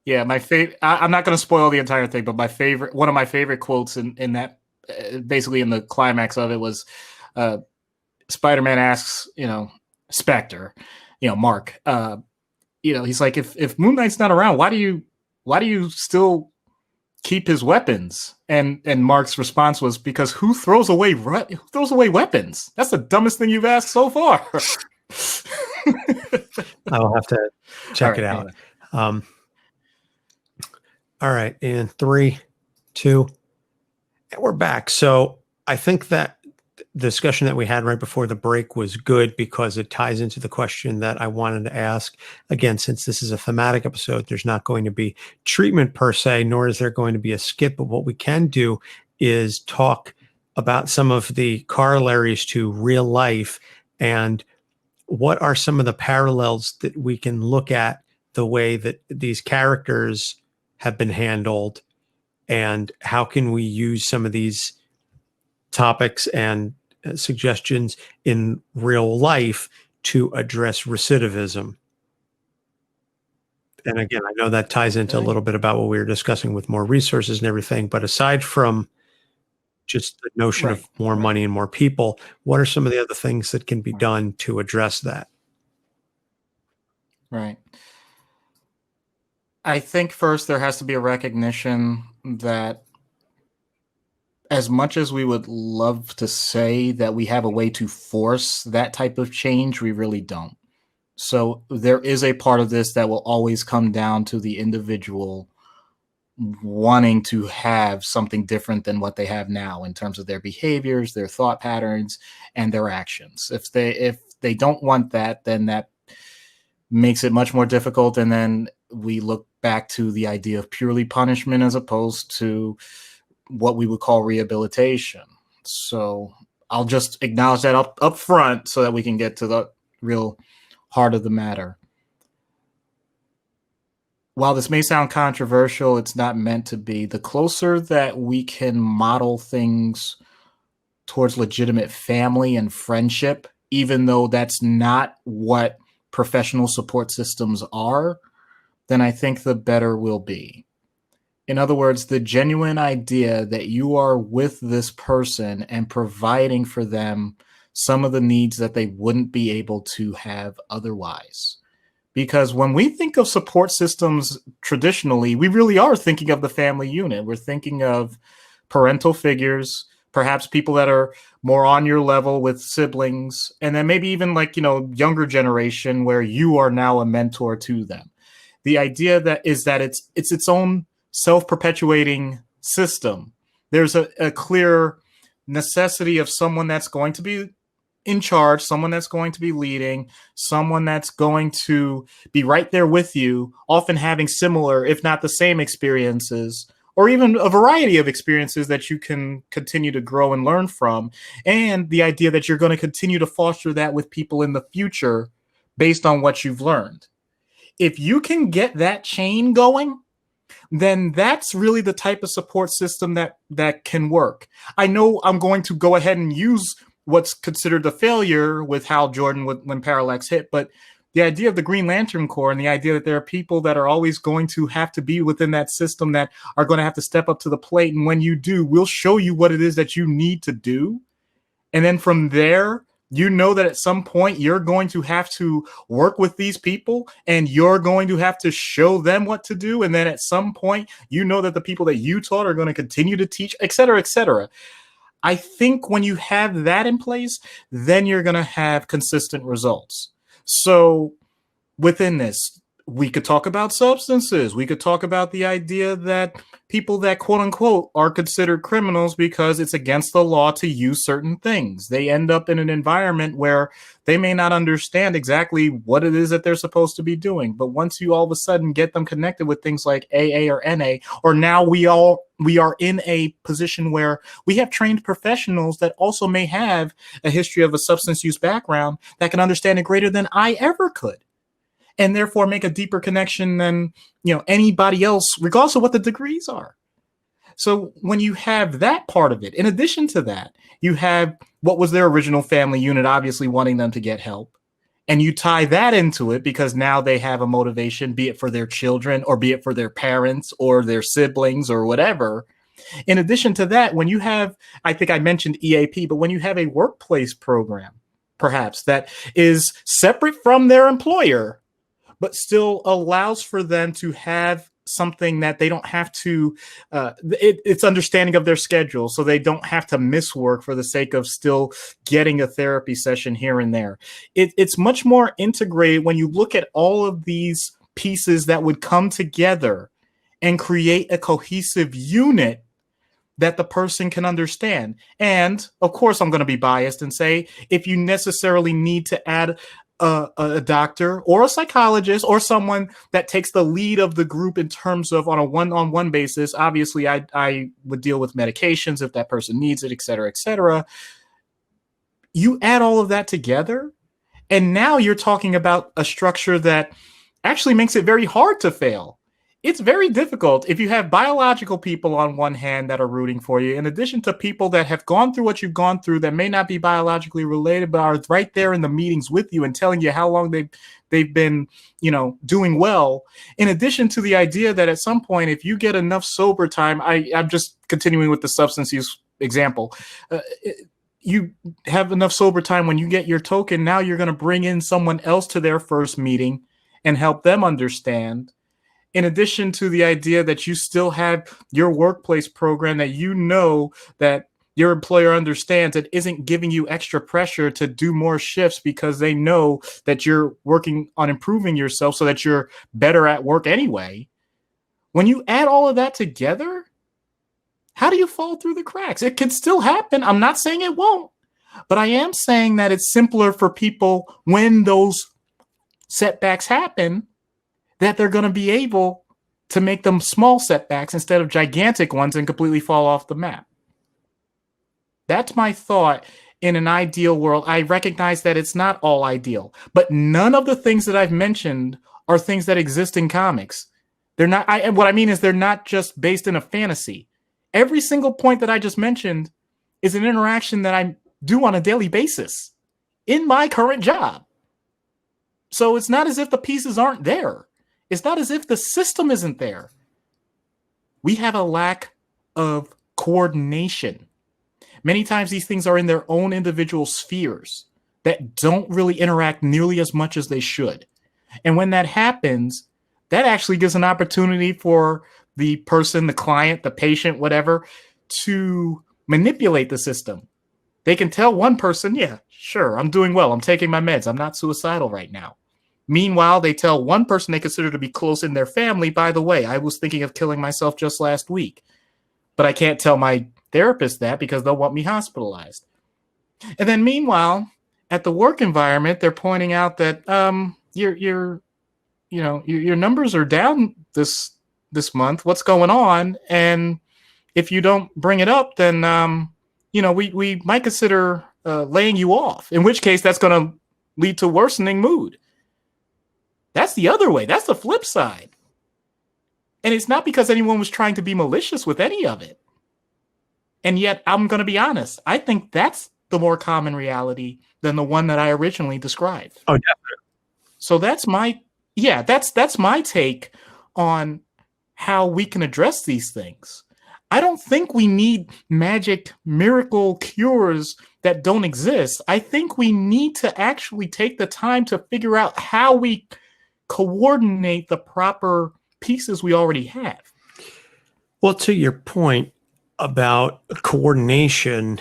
Yeah, my favorite. I'm not going to spoil the entire thing, but one of my favorite quotes in that, basically in the climax of it, was Spider-Man asks, Spectre, Mark, he's like, if Moon Knight's not around, why do you still keep his weapons? And Mark's response was, because who throws away weapons? That's the dumbest thing you've asked so far. I'll have to check it out. Anyway. All right, in 3, 2, and we're back. So I think that the discussion that we had right before the break was good, because it ties into the question that I wanted to ask. Again, since this is a thematic episode, there's not going to be treatment per se, nor is there going to be a skip. But what we can do is talk about some of the corollaries to real life, and what are some of the parallels that we can look at the way that these characters have been handled, and how can we use some of these topics and suggestions in real life to address recidivism. And again, I know that ties into a little bit about what we were discussing with more resources and everything. But aside from just the notion of more money and more people, what are some of the other things that can be done to address that? Right. I think first there has to be a recognition that as much as we would love to say that we have a way to force that type of change, we really don't. So there is a part of this that will always come down to the individual wanting to have something different than what they have now in terms of their behaviors, their thought patterns, and their actions. If they don't want that, then that makes it much more difficult. And then we look back to the idea of purely punishment as opposed to what we would call rehabilitation. So I'll just acknowledge that up front so that we can get to the real heart of the matter. While this may sound controversial, it's not meant to be. The closer that we can model things towards legitimate family and friendship, even though that's not what professional support systems are, then I think the better we'll be. In other words, the genuine idea that you are with this person and providing for them some of the needs that they wouldn't be able to have otherwise. Because when we think of support systems traditionally, we really are thinking of the family unit. We're thinking of parental figures, perhaps people that are more on your level with siblings, and then maybe even like, younger generation where you are now a mentor to them. The idea that is that it's its own self-perpetuating system. There's a clear necessity of someone that's going to be in charge, someone that's going to be leading, someone that's going to be right there with you, often having similar, if not the same experiences, or even a variety of experiences that you can continue to grow and learn from. And the idea that you're going to continue to foster that with people in the future based on what you've learned. If you can get that chain going, then that's really the type of support system that can work. I know I'm going to go ahead and use what's considered a failure with Hal Jordan when Parallax hit, but the idea of the Green Lantern Corps and the idea that there are people that are always going to have to be within that system that are going to have to step up to the plate. And when you do, we'll show you what it is that you need to do. And then from there, you know that at some point you're going to have to work with these people and you're going to have to show them what to do. And then at some point, you know that the people that you taught are going to continue to teach, et cetera, et cetera. I think when you have that in place, then you're going to have consistent results. So within this, we could talk about substances. We could talk about the idea that people that quote unquote are considered criminals because it's against the law to use certain things. They end up in an environment where they may not understand exactly what it is that they're supposed to be doing. But once you all of a sudden get them connected with things like AA or NA, or now we are in a position where we have trained professionals that also may have a history of a substance use background that can understand it greater than I ever could. And therefore make a deeper connection than anybody else, regardless of what the degrees are. So when you have that part of it, in addition to that, you have what was their original family unit, obviously wanting them to get help. And you tie that into it because now they have a motivation, be it for their children or be it for their parents or their siblings or whatever. In addition to that, when you have, I think I mentioned EAP, but when you have a workplace program, perhaps that is separate from their employer, but still allows for them to have something that they don't have to, it's understanding of their schedule. So they don't have to miss work for the sake of still getting a therapy session here and there. It's much more integrated when you look at all of these pieces that would come together and create a cohesive unit that the person can understand. And of course, I'm going to be biased and say, if you necessarily need to add a doctor or a psychologist or someone that takes the lead of the group in terms of on a one-on-one basis, obviously I would deal with medications if that person needs it, et cetera, et cetera. You add all of that together, and now you're talking about a structure that actually makes it very hard to fail. it's very difficult if you have biological people on one hand that are rooting for you, in addition to people that have gone through what you've gone through that may not be biologically related, but are right there in the meetings with you and telling you how long they've been, doing well. In addition to the idea that at some point, if you get enough sober time, I'm just continuing with the substance use example. You have enough sober time when you get your token. Now you're going to bring in someone else to their first meeting and help them understand, in addition to the idea that you still have your workplace program that that your employer understands that isn't giving you extra pressure to do more shifts because they know that you're working on improving yourself so that you're better at work anyway. When you add all of that together, how do you fall through the cracks? It can still happen. I'm not saying it won't, but I am saying that it's simpler for people when those setbacks happen, that they're going to be able to make them small setbacks instead of gigantic ones and completely fall off the map. That's my thought. In an ideal world, I recognize that it's not all ideal, but none of the things that I've mentioned are things that exist in comics. They're not. What I mean is they're not just based in a fantasy. Every single point that I just mentioned is an interaction that I do on a daily basis in my current job. So it's not as if the pieces aren't there. It's not as if the system isn't there. We have a lack of coordination. Many times these things are in their own individual spheres that don't really interact nearly as much as they should. And when that happens, that actually gives an opportunity for the person, the client, the patient, whatever, to manipulate the system. They can tell one person, yeah, sure, I'm doing well. I'm taking my meds. I'm not suicidal right now. Meanwhile, they tell one person they consider to be close in their family, by the way, I was thinking of killing myself just last week, but I can't tell my therapist that because they'll want me hospitalized. And then meanwhile, at the work environment, they're pointing out that your numbers are down this month. What's going on? And if you don't bring it up, then we might consider laying you off. In which case, that's going to lead to worsening mood. That's the other way. That's the flip side. And it's not because anyone was trying to be malicious with any of it. And yet, I'm going to be honest, I think that's the more common reality than the one that I originally described. Oh, definitely. So that's my take on how we can address these things. I don't think we need magic miracle cures that don't exist. I think we need to actually take the time to figure out how we coordinate the proper pieces we already have. Well, to your point about coordination,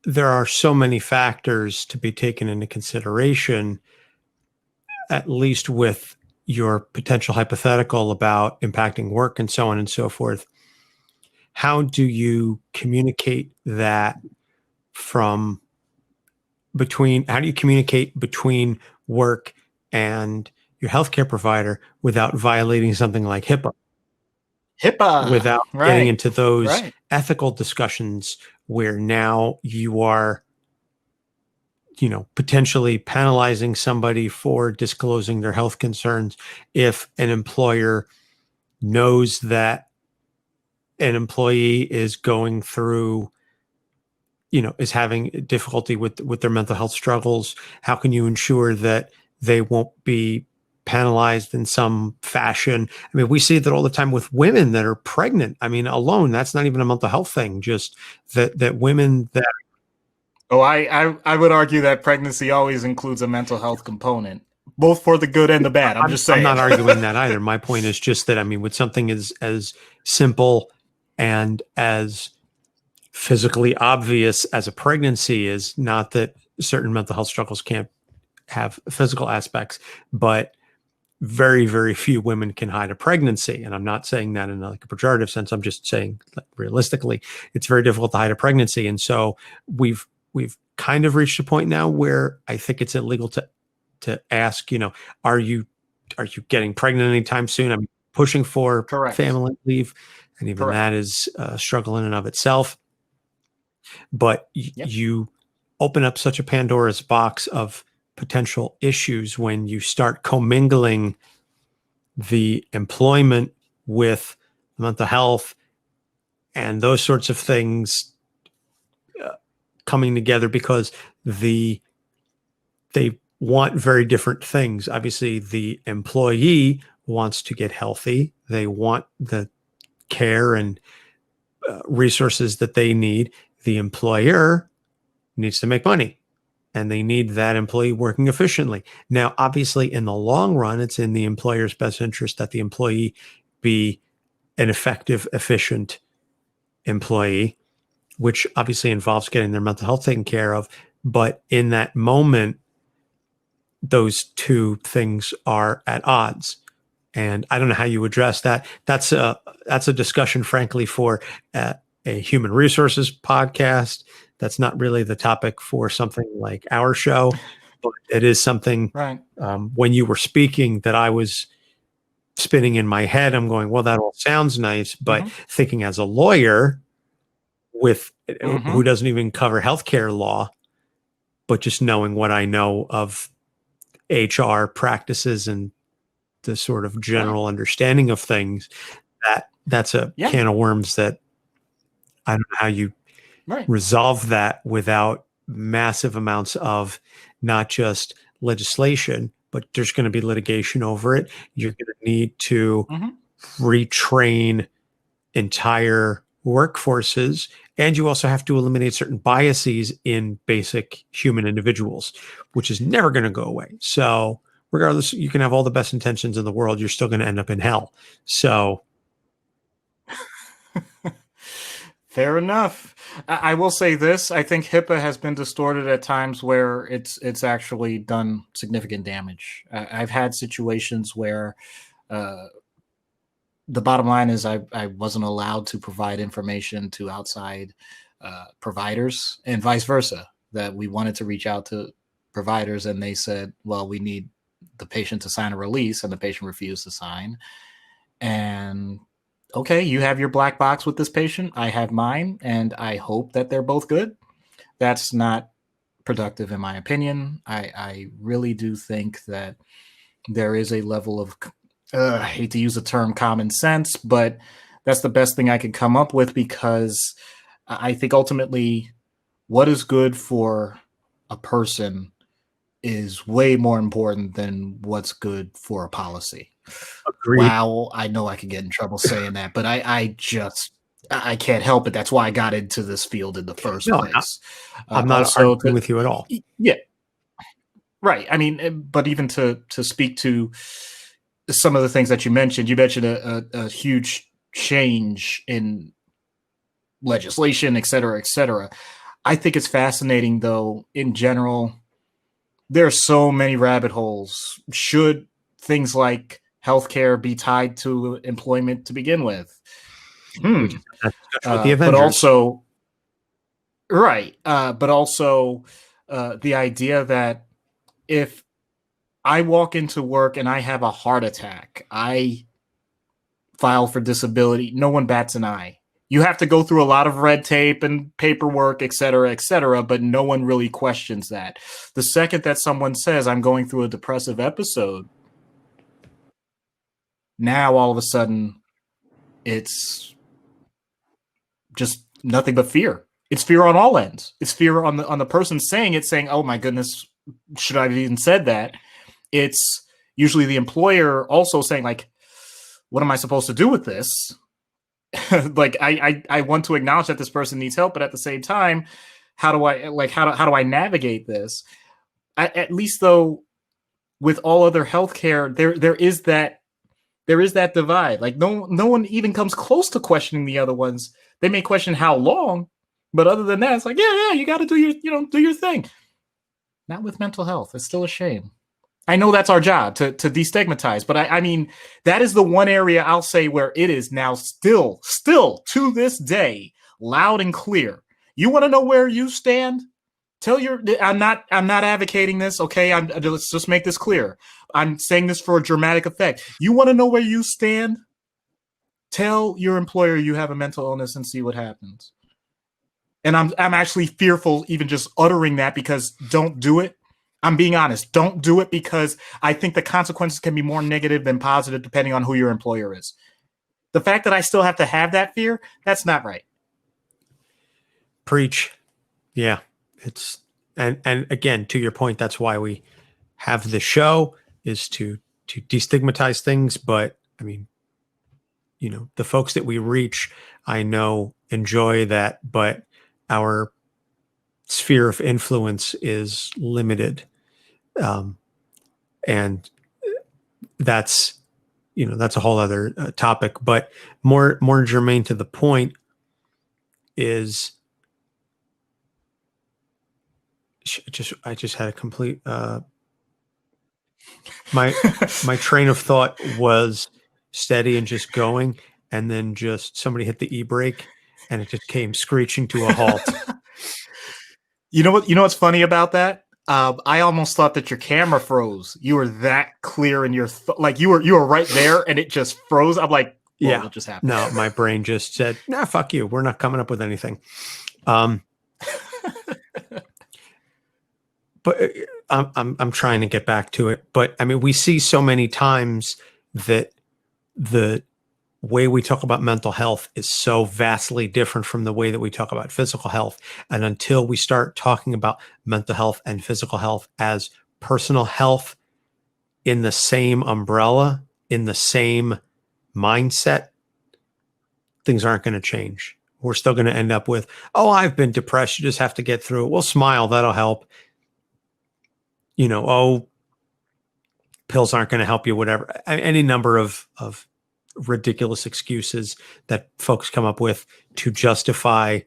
there are so many factors to be taken into consideration, at least with your potential hypothetical about impacting work and so on and so forth. How do you communicate that how do you communicate between work and your healthcare provider without violating something like HIPAA? Without getting into those ethical discussions where now you are, potentially penalizing somebody for disclosing their health concerns if an employer knows that an employee is going through, is having difficulty with their mental health struggles. How can you ensure that they won't be penalized in some fashion? I mean, we see that all the time with women that are pregnant. I mean, alone, that's not even a mental health thing. Just that women that. Oh, I would argue that pregnancy always includes a mental health component, both for the good and the bad. I'm just saying. I'm not arguing that either. My point is just that, I mean, with something as simple and as physically obvious as a pregnancy is, not that certain mental health struggles can't have physical aspects, but very, very few women can hide a pregnancy. And I'm not saying that in like a pejorative sense. I'm just saying, like, realistically, it's very difficult to hide a pregnancy. And so we've kind of reached a point now where I think it's illegal to ask, are you getting pregnant anytime soon? I'm pushing for family leave. And even that is a struggle in and of itself. But you open up such a Pandora's box of potential issues when you start commingling the employment with mental health and those sorts of things coming together, because they want very different things. Obviously, the employee wants to get healthy. They want the care and resources that they need. The employer needs to make money, and they need that employee working efficiently. Now, obviously, in the long run, it's in the employer's best interest that the employee be an effective, efficient employee, which obviously involves getting their mental health taken care of. But in that moment, those two things are at odds. And I don't know how you address that. That's a discussion, frankly, for a human resources podcast. That's not really the topic for something like our show, but it is something. Right. When you were speaking, that I was spinning in my head. I'm going, well, that all sounds nice, but thinking as a lawyer with who doesn't even cover healthcare law, but just knowing what I know of HR practices and the sort of general understanding of things, that's a can of worms that I don't know how you resolve that without massive amounts of not just legislation, but there's going to be litigation over it. You're going to need to retrain entire workforces, and you also have to eliminate certain biases in basic human individuals, which is never going to go away. So regardless, you can have all the best intentions in the world, you're still going to end up in hell. So fair enough. I will say this. I think HIPAA has been distorted at times where it's actually done significant damage. I've had situations where the bottom line is I wasn't allowed to provide information to outside providers, and vice versa, that we wanted to reach out to providers and they said, well, we need the patient to sign a release, and the patient refused to sign. And okay, you have your black box with this patient, I have mine, and I hope that they're both good. That's not productive, in my opinion. I really do think that there is a level of, I hate to use the term common sense, but that's the best thing I could come up with, because I think ultimately what is good for a person is way more important than what's good for a policy. Agreed. Wow, I know I could get in trouble saying that, but I can't help it. That's why I got into this field in the first place. I'm not arguing with you at all. Yeah, right. I mean, but even to speak to some of the things that you mentioned a huge change in legislation, et cetera, et cetera. I think it's fascinating, though, in general. There are so many rabbit holes. Should things like healthcare be tied to employment to begin with? But also, but also the idea that if I walk into work and I have a heart attack, I file for disability, no one bats an eye. You have to go through a lot of red tape and paperwork, et cetera, but no one really questions that. The second that someone says, I'm going through a depressive episode, now all of a sudden it's just nothing but fear. It's fear on all ends. It's fear on the person saying it, saying, oh my goodness, should I have even said that? It's usually the employer also saying, like, what am I supposed to do with this? Like, I want to acknowledge that this person needs help, but at the same time, how do I navigate this? At least, though, with all other healthcare, there is that divide. Like, no one even comes close to questioning the other ones. They may question how long, but other than that, it's like, yeah, you got to do your thing. Not with mental health. It's still a shame. I know that's our job to destigmatize, but I mean, that is the one area I'll say where it is now still to this day, loud and clear. You want to know where you stand? I'm not advocating this. Okay. Let's just make this clear. I'm saying this for a dramatic effect. You want to know where you stand? Tell your employer you have a mental illness and see what happens. And I'm actually fearful even just uttering that, because don't do it. I'm being honest. Don't do it, because I think the consequences can be more negative than positive depending on who your employer is. The fact that I still have to have that fear, that's not right. Preach. Yeah. It's and again, to your point, that's why we have the show, is to destigmatize things. But I mean, the folks that we reach, I know, enjoy that, but our sphere of influence is limited. And that's a whole other topic, but more germane to the point is I just had a complete my train of thought was steady and just going, and then just somebody hit the e-brake and it just came screeching to a halt. You know what's funny about that? I almost thought that your camera froze. You were that clear in your like you were right there, and it just froze. I'm like, yeah, what just happened? No, my brain just said, "Nah, fuck you. We're not coming up with anything." But I'm trying to get back to it. But I mean, we see so many times that the way we talk about mental health is so vastly different from the way that we talk about physical health. And until we start talking about mental health and physical health as personal health in the same umbrella, in the same mindset, things aren't going to change. We're still going to end up with, oh, I've been depressed. You just have to get through it. Well, smile. That'll help. Oh, pills aren't going to help you, whatever. Any number of ridiculous excuses that folks come up with to justify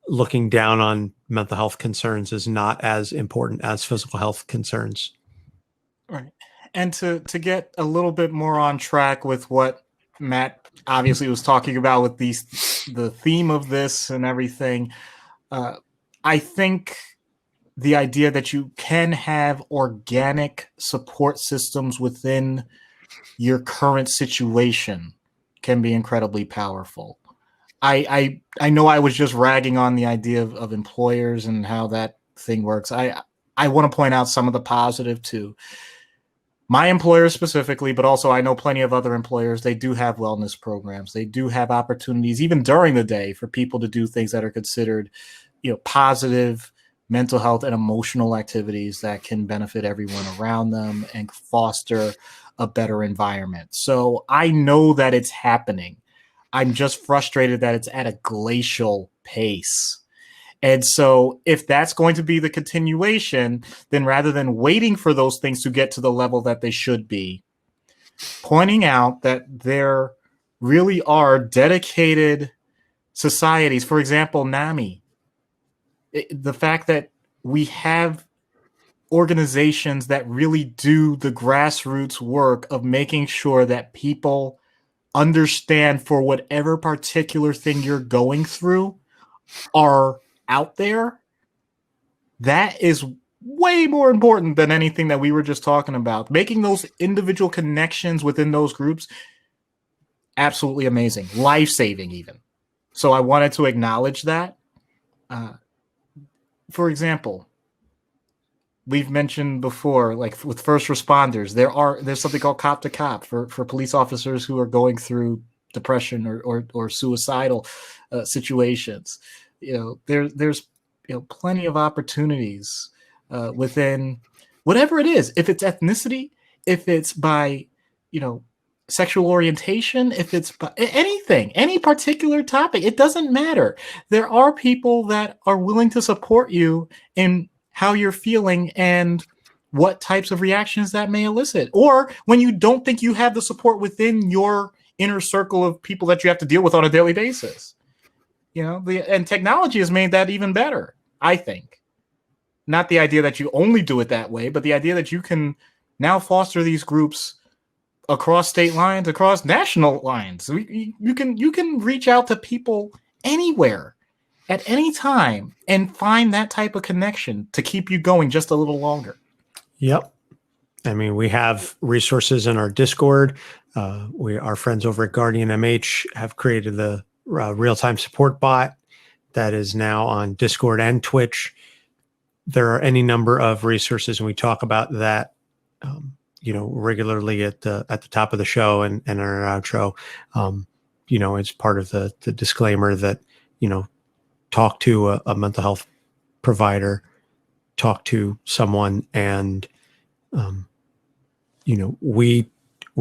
looking down on mental health concerns is not as important as physical health concerns. Right. And to get a little bit more on track with what Matt obviously was talking about with the theme of this and everything, I think the idea that you can have organic support systems within your current situation can be incredibly powerful. I know I was just ragging on the idea of employers and how that thing works. I want to point out some of the positive too. My employer specifically, but also I know plenty of other employers, they do have wellness programs. They do have opportunities even during the day for people to do things that are considered, positive mental health and emotional activities that can benefit everyone around them and foster a better environment. So I know that it's happening. I'm just frustrated that it's at a glacial pace. And so if that's going to be the continuation, then rather than waiting for those things to get to the level that they should be, pointing out that there really are dedicated societies, for example, NAMI, the fact that we have organizations that really do the grassroots work of making sure that people understand for whatever particular thing you're going through are out there, that is way more important than anything that we were just talking about. Making those individual connections within those groups, absolutely amazing, life-saving even. So I wanted to acknowledge that. For example, we've mentioned before, like with first responders, there's something called Cop to Cop for police officers who are going through depression or suicidal situations. There's plenty of opportunities within whatever it is. If it's ethnicity, if it's by sexual orientation, if it's by anything, any particular topic, it doesn't matter. There are people that are willing to support you in how you're feeling and what types of reactions that may elicit. Or when you don't think you have the support within your inner circle of people that you have to deal with on a daily basis. And technology has made that even better, I think. Not the idea that you only do it that way, but the idea that you can now foster these groups across state lines, across national lines. You can reach out to people anywhere at any time and find that type of connection to keep you going just a little longer. Yep. I mean, we have resources in our Discord. Our friends over at Guardian MH have created the real-time support bot that is now on Discord and Twitch. there are any number of resources, and we talk about that, regularly at the top of the show and in our outro. It's part of the disclaimer that, talk to a mental health provider, talk to someone, and we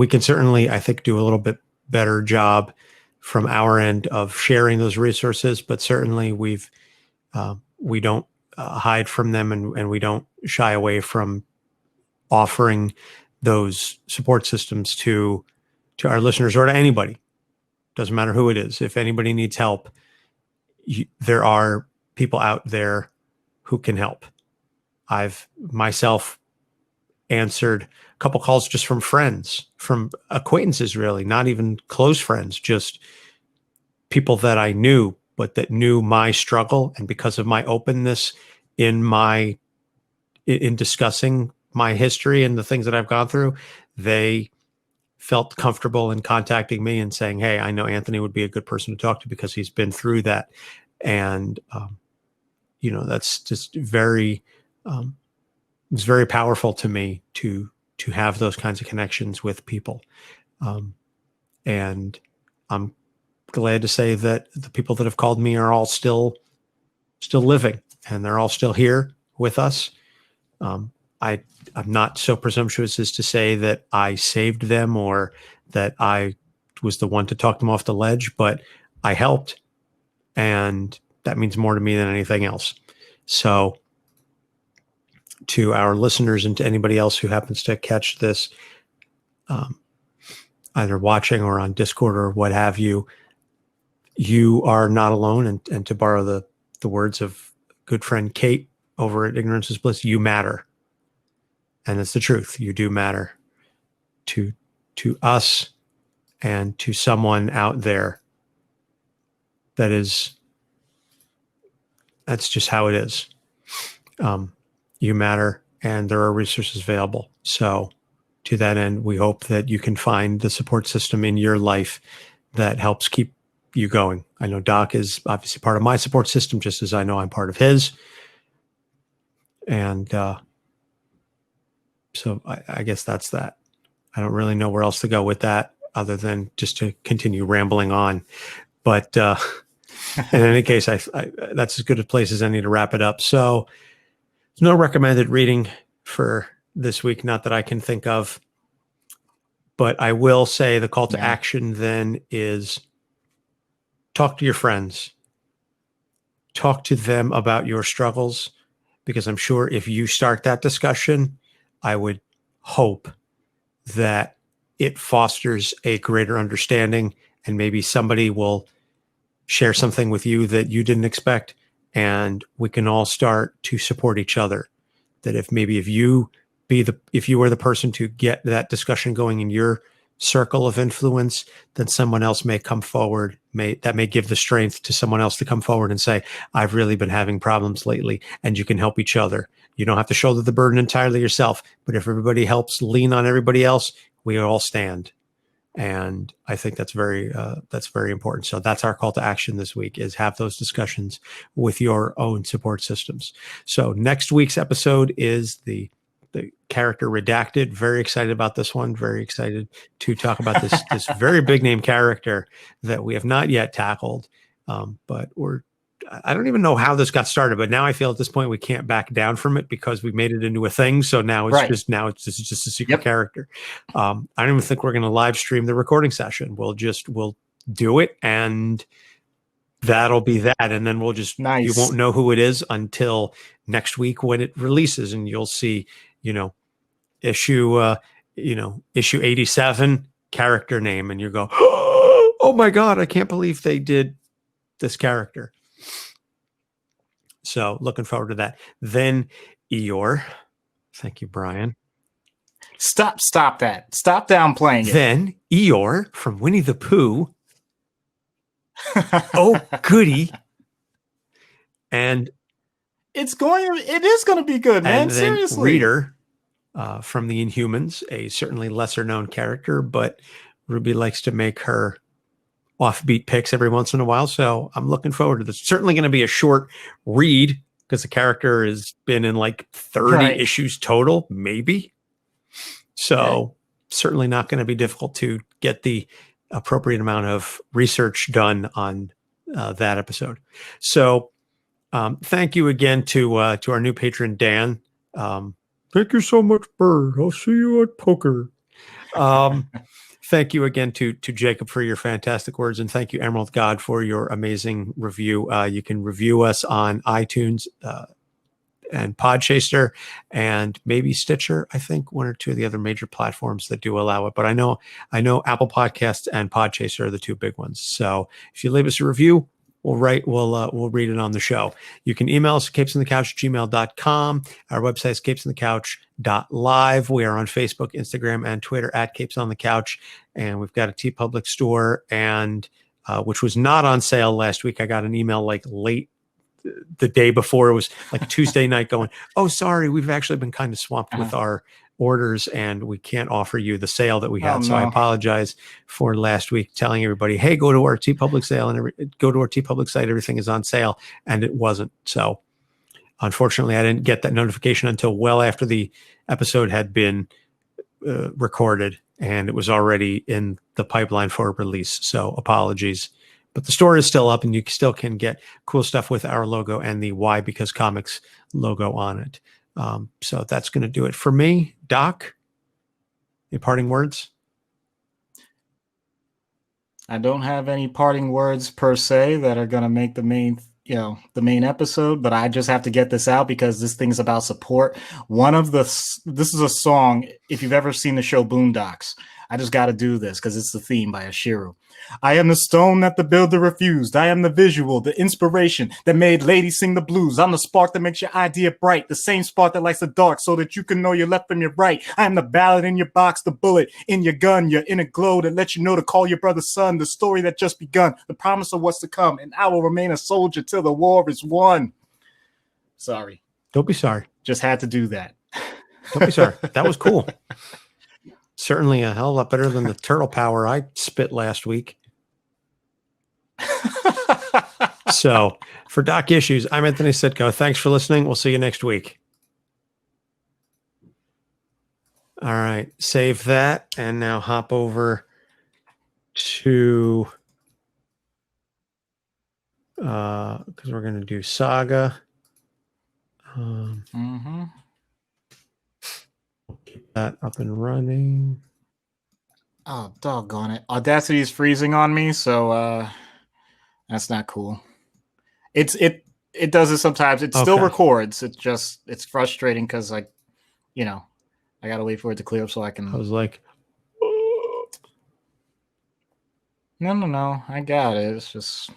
can certainly, I think, do a little bit better job from our end of sharing those resources, but certainly we don't hide from them, and we don't shy away from offering those support systems to our listeners or to anybody. Doesn't matter who it is. If anybody needs help, there are people out there who can help. I've myself answered a couple calls just from friends, from acquaintances, really, not even close friends, just people that I knew, but that knew my struggle. And because of my openness in discussing my history and the things that I've gone through, they felt comfortable in contacting me and saying, "Hey, I know Anthony would be a good person to talk to because he's been through that." And, that's just it's very powerful to me to have those kinds of connections with people. And I'm glad to say that the people that have called me are all still living, and they're all still here with us. I'm not so presumptuous as to say that I saved them or that I was the one to talk them off the ledge, but I helped, and that means more to me than anything else. So to our listeners and to anybody else who happens to catch this, either watching or on Discord or what have you, you are not alone. And to borrow the words of good friend Kate over at Ignorance is Bliss, you matter. And it's the truth. You do matter to us and to someone out there. That's just how it is. You matter, and there are resources available. So to that end, we hope that you can find the support system in your life that helps keep you going. I know Doc is obviously part of my support system, just as I know I'm part of his. And so I guess that's that. I don't really know where else to go with that other than just to continue rambling on. But in any case, I that's as good a place as any to wrap it up. So there's no recommended reading for this week, not that I can think of. But I will say the call to action then is talk to your friends. Talk to them about your struggles, because I'm sure if you start that discussion, I would hope that it fosters a greater understanding, and maybe somebody will share something with you that you didn't expect, and we can all start to support each other. That if you were the person to get that discussion going in your circle of influence, then someone else may come forward, that may give the strength to someone else to come forward and say, "I've really been having problems lately," and you can help each other. You don't have to shoulder the burden entirely yourself, but if everybody helps lean on everybody else, we all stand. And I think that's very important. So that's our call to action this week, is have those discussions with your own support systems. So next week's episode is the character Redacted. Very excited about this one. Very excited to talk about this very big name character that we have not yet tackled. But I don't even know how this got started, but now I feel at this point we can't back down from it because we made it into a thing. So now it's just a secret character. I don't even think we're going to live stream the recording session. We'll do it, and that'll be that. And then you won't know who it is until next week when it releases, and you'll see, issue 87 character name, and you go, "Oh my God, I can't believe they did this character." So looking forward to that. Then Eeyore. Thank you, Brian. Stop that. Stop downplaying it. Then Eeyore from Winnie the Pooh. Oh, goody. And it is going to be good, man. And then Seriously. Reader from the Inhumans, a certainly lesser known character, but Ruby likes to make her offbeat picks every once in a while. So I'm looking forward to this. Certainly going to be a short read because the character has been in like 30 Right. issues total, maybe. So certainly not going to be difficult to get the appropriate amount of research done on that episode. So thank you again to our new patron, Dan. Thank you so much, Bird. I'll see you at poker. Thank you again to Jacob for your fantastic words, and thank you, Emerald God, for your amazing review. You can review us on iTunes and Podchaser and maybe Stitcher. I think one or two of the other major platforms that do allow it, but I know Apple Podcasts and Podchaser are the two big ones. So if you leave us a review, we'll read it on the show. You can email us at capesonthecouch@gmail.com. Our website is capesonthecouch.live. We are on Facebook, Instagram, and Twitter at Capes on the Couch. And we've got a TeePublic store, and which was not on sale last week. I got an email like late the day before. It was like Tuesday night going, oh, sorry, we've actually been kind of swamped with our orders and we can't offer you the sale that we had. Oh, So I no. apologize for last week telling everybody, hey, go to our TeePublic sale and go to our TeePublic site. Everything is on sale, and it wasn't. So unfortunately, I didn't get that notification until well after the episode had been recorded and it was already in the pipeline for release. So apologies. But the store is still up and you still can get cool stuff with our logo and the Why Because Comics logo on it. So that's going to do it for me. Doc, any parting words? I don't have any parting words per se that are going to make the main episode, but I just have to get this out because this thing's about support. This is a song, if you've ever seen the show Boondocks, I just got to do this because it's the theme by Ashiru. I am the stone that the builder refused. I am the visual, the inspiration that made ladies sing the blues. I'm the spark that makes your idea bright, the same spark that lights the dark so that you can know your left from your right. I am the ballad in your box, the bullet in your gun, your inner glow that lets you know to call your brother son, the story that just begun, the promise of what's to come, and I will remain a soldier till the war is won. Sorry. Don't be sorry. Just had to do that. Don't be sorry. That was cool. Certainly a hell of a lot better than the turtle power I spit last week. So for Doc Issues, I'm Anthony Sitko. Thanks for listening. We'll see you next week. All right. Save that and now hop over to because we're going to do Saga. Keep that up and running. Oh, doggone it. Audacity is freezing on me, so that's not cool. It does it sometimes. It still records. It's frustrating because I gotta wait for it to clear up so I can. I was like, no, I got it. It's just,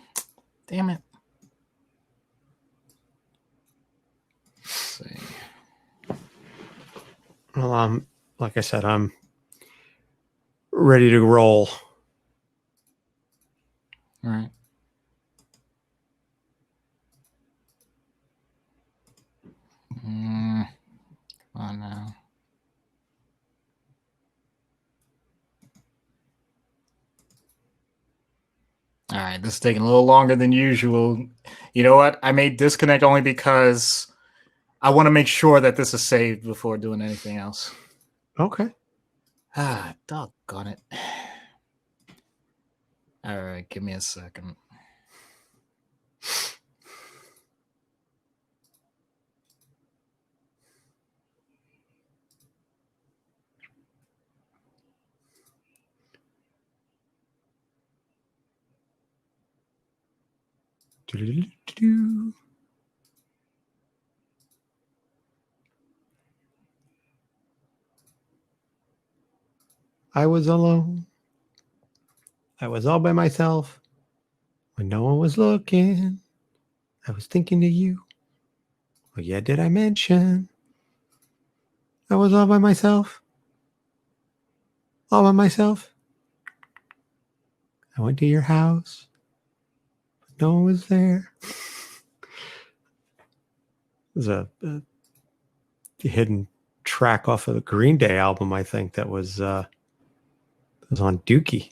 damn it. Let's see. Well, like I said, I'm ready to roll. All right. Come on now. All right, this is taking a little longer than usual. You know what? I made disconnect only because I want to make sure that this is saved before doing anything else. Okay. Doggone it. All right, give me a second. I was alone. I was all by myself. When no one was looking, I was thinking of you. Oh, yeah, did I mention I was all by myself? All by myself. I went to your house, but no one was there. There's a hidden track off of the Green Day album, I think, that was on Dookie.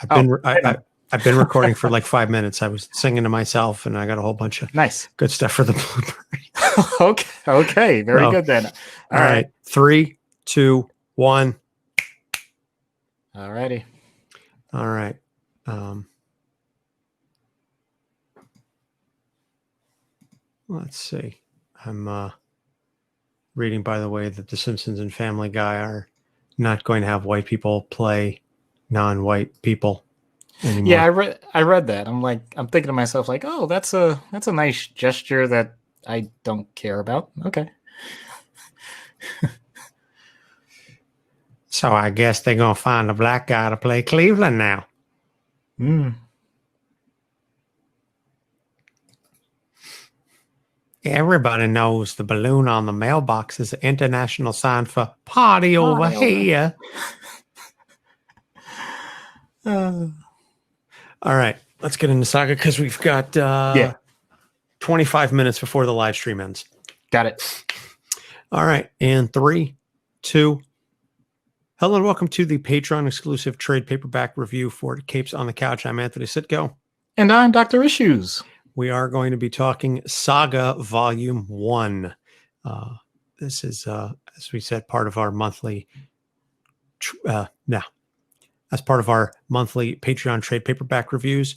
I've been recording for like 5 minutes. I was singing to myself, and I got a whole bunch of Nice. good stuff for the blooper. Okay, very good then. All right. 3, 2, 1. All righty. All right. Let's see. I'm reading, by the way, that The Simpsons and Family Guy are not going to have white people play non-white people anymore. Yeah, I read that. I'm thinking to myself like, oh, that's a nice gesture that I don't care about. Okay. So I guess they're gonna find a black guy to play Cleveland now. Everybody knows the balloon on the mailbox is an international sign for party over here. All right, let's get into Saga because we've got 25 minutes before the live stream ends. Got it. All right, and 3, 2. Hello and welcome to the Patreon exclusive trade paperback review for Capes on the Couch. I'm Anthony Sitko. And I'm Dr. Issues. We are going to be talking Saga Volume 1. This is, as we said, part of our monthly, as part of our monthly Patreon trade paperback reviews.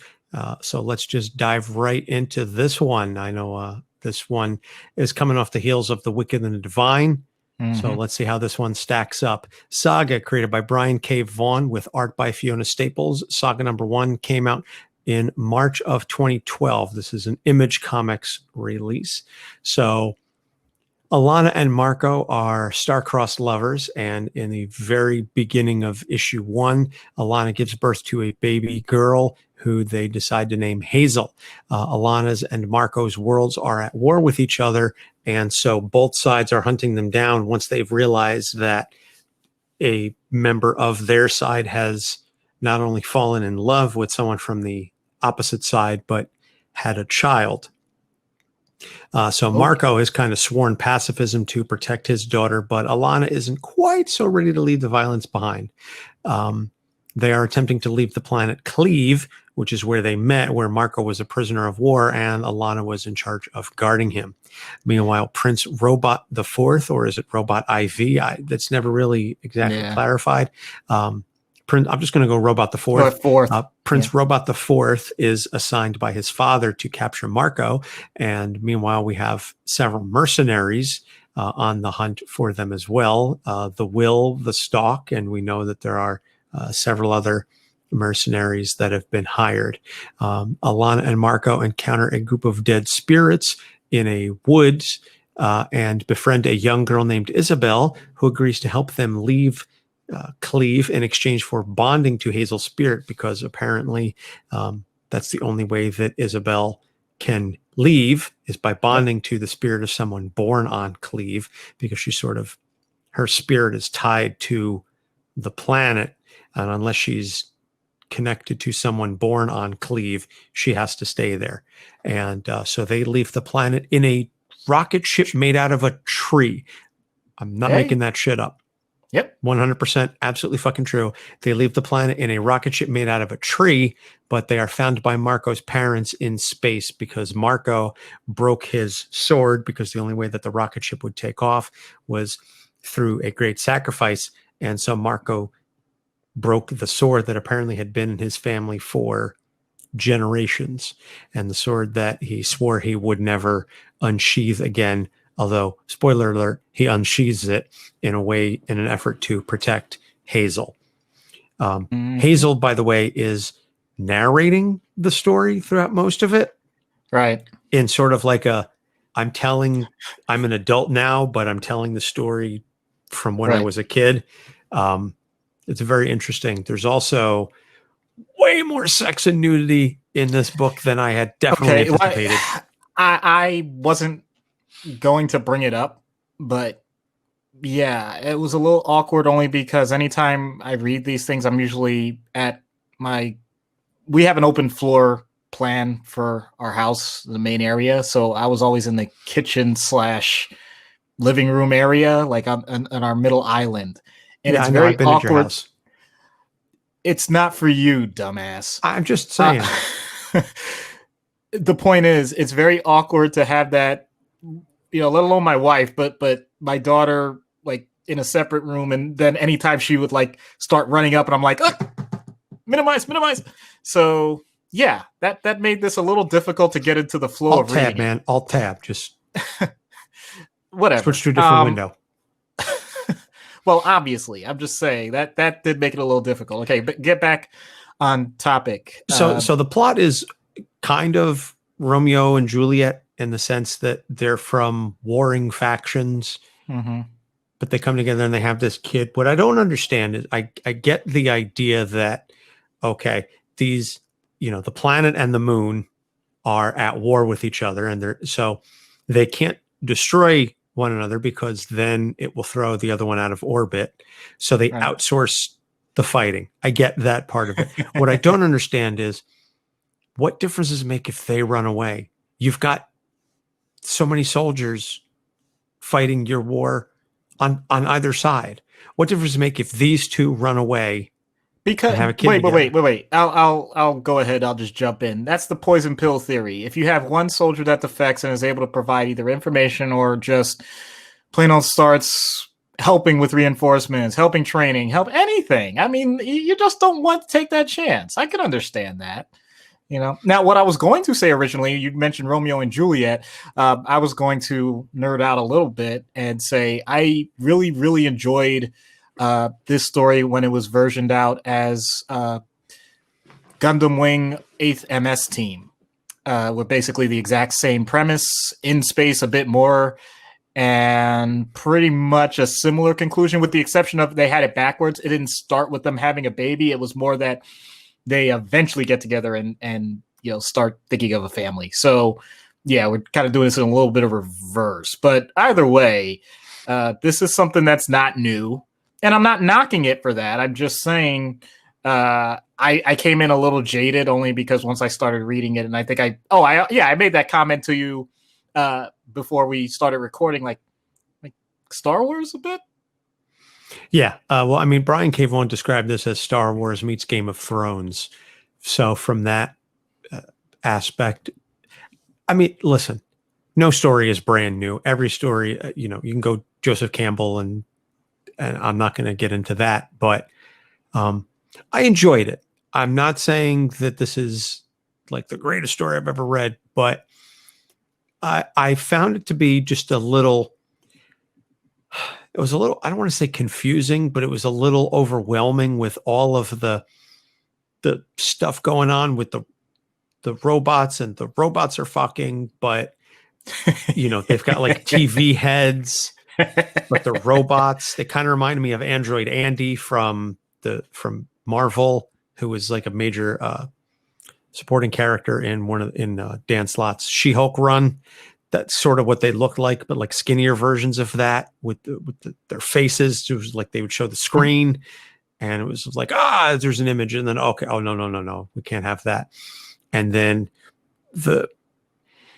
So let's just dive right into this one. I know this one is coming off the heels of The Wicked and the Divine. Mm-hmm. So let's see how this one stacks up. Saga, created by Brian K. Vaughan with art by Fiona Staples. Saga number 1 came out in March of 2012. This is an Image Comics release. So Alana and Marco are star-crossed lovers, and in the very beginning of issue 1, Alana gives birth to a baby girl who they decide to name Hazel. Alana's and Marco's worlds are at war with each other, and so both sides are hunting them down once they've realized that a member of their side has not only fallen in love with someone from the opposite side, but had a child. So Marco has kind of sworn pacifism to protect his daughter, but Alana isn't quite so ready to leave the violence behind. They are attempting to leave the planet Cleve, which is where they met, where Marco was a prisoner of war and Alana was in charge of guarding him. Meanwhile, Prince Robot the Fourth, or is it Robot IV? That's never really exactly clarified. I'm just going to go Robot the Fourth. Prince Robot the Fourth is assigned by his father to capture Marco, and meanwhile we have several mercenaries on the hunt for them as well. The Will, the Stalk, and we know that there are several other mercenaries that have been hired. Alana and Marco encounter a group of dead spirits in a woods and befriend a young girl named Isabel, who agrees to help them leave Cleve in exchange for bonding to Hazel's spirit, because apparently that's the only way that Isabel can leave, is by bonding to the spirit of someone born on Cleve, because her spirit is tied to the planet, and unless she's connected to someone born on Cleve, she has to stay there. And so they leave the planet in a rocket ship made out of a tree. I'm not making that shit up. Yep. 100% absolutely fucking true. They leave the planet in a rocket ship made out of a tree, but they are found by Marco's parents in space because Marco broke his sword, because the only way that the rocket ship would take off was through a great sacrifice. And so Marco broke the sword that apparently had been in his family for generations, and the sword that he swore he would never unsheath again. Although, spoiler alert, he unsheathes it in an effort to protect Hazel. Hazel, by the way, is narrating the story throughout most of it. Right. In sort of like I'm an adult now, but I'm telling the story from when I was a kid. It's very interesting. There's also way more sex and nudity in this book than I had definitely anticipated. I wasn't going to bring it up, but yeah, it was a little awkward only because anytime I read these things, I'm usually we have an open floor plan for our house, the main area. So I was always in the kitchen / living room area, like on our middle island. And it's very awkward. It's not for you, dumbass. I'm just saying. The point is, it's very awkward to have that, let alone my wife, but my daughter like in a separate room, and then anytime she would like start running up, and I'm like, minimize. So yeah, that made this a little difficult to get into the flow of reading. Alt tab, man. Alt tab. Just whatever. Switch to a different window. Well, obviously, I'm just saying that did make it a little difficult. Okay, but get back on topic. So the plot is kind of Romeo and Juliet in the sense that they're from warring factions, but they come together and they have this kid. What I don't understand is I get the idea that, okay, these, the planet and the moon are at war with each other, and so they can't destroy one another because then it will throw the other one out of orbit. So they outsource the fighting. I get that part of it. What I don't understand is what difference does it make if they run away? You've got so many soldiers fighting your war on either side. What difference does it make if these two run away? Because wait. I'll go ahead. I'll just jump in. That's the poison pill theory. If you have one soldier that defects and is able to provide either information or just plain old starts helping with reinforcements, helping training, help anything. I mean, you just don't want to take that chance. I can understand that. Now what I was going to say originally, you mentioned Romeo and Juliet. I was going to nerd out a little bit and say I really, really enjoyed this story when it was versioned out as Gundam Wing 8th MS Team, with basically the exact same premise, in space a bit more, and pretty much a similar conclusion, with the exception of they had it backwards. It didn't start with them having a baby. It was more that they eventually get together and start thinking of a family. So yeah, we're kind of doing this in a little bit of reverse. But either way, this is something that's not new. And I'm not knocking it for that. I'm just saying I came in a little jaded only because once I started reading it, and I think I made that comment to you before we started recording, like Star Wars a bit. Yeah. Well, I mean, Brian K. Vaughan described this as Star Wars meets Game of Thrones. So from that aspect, I mean, listen, no story is brand new. Every story, you can go Joseph Campbell and I'm not going to get into that, but I enjoyed it. I'm not saying that this is like the greatest story I've ever read, but I found it to be just it was a little, I don't want to say confusing, but it was a little overwhelming with all of the stuff going on with the robots, and the robots are fucking, but they've got like TV heads. But the robots, they kind of remind me of Android Andy from Marvel, who was like a major supporting character in Dan Slott's She-Hulk run. That's sort of what they looked like, but like skinnier versions of that with their faces. It was like they would show the screen, and it was like, there's an image, and then okay, no, we can't have that. And then the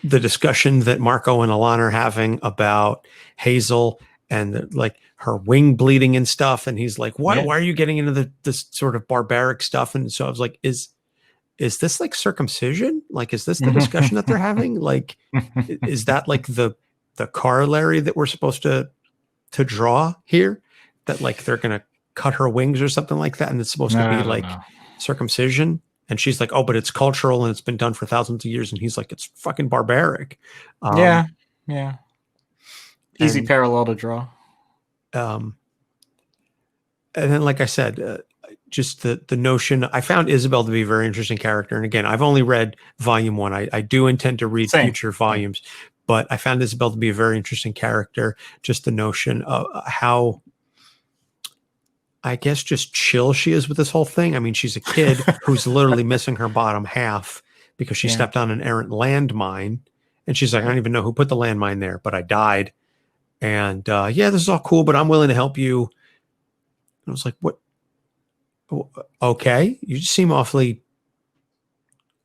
discussion that Marco and Alana are having about Hazel and like her wing bleeding and stuff. And he's like, why are you getting into this sort of barbaric stuff? And so I was like, is this like circumcision? Like, is this the discussion that they're having? Like, is that like the corollary that we're supposed to draw here? That like, they're going to cut her wings or something like that. And it's supposed to be like circumcision. And she's like, oh, but it's cultural and it's been done for thousands of years. And he's like, it's fucking barbaric. Yeah. Easy parallel to draw. And then, like I said, just the notion, I found Isabel to be a very interesting character. And again, I've only read volume 1. I do intend to read future volumes, but I found Isabel to be a very interesting character. Just the notion of how, I guess, just chill she is with this whole thing. I mean, she's a kid who's literally missing her bottom half because she stepped on an errant landmine. And she's like, I don't even know who put the landmine there, but I died. And this is all cool, but I'm willing to help you. And I was like, what? Okay. You just seem awfully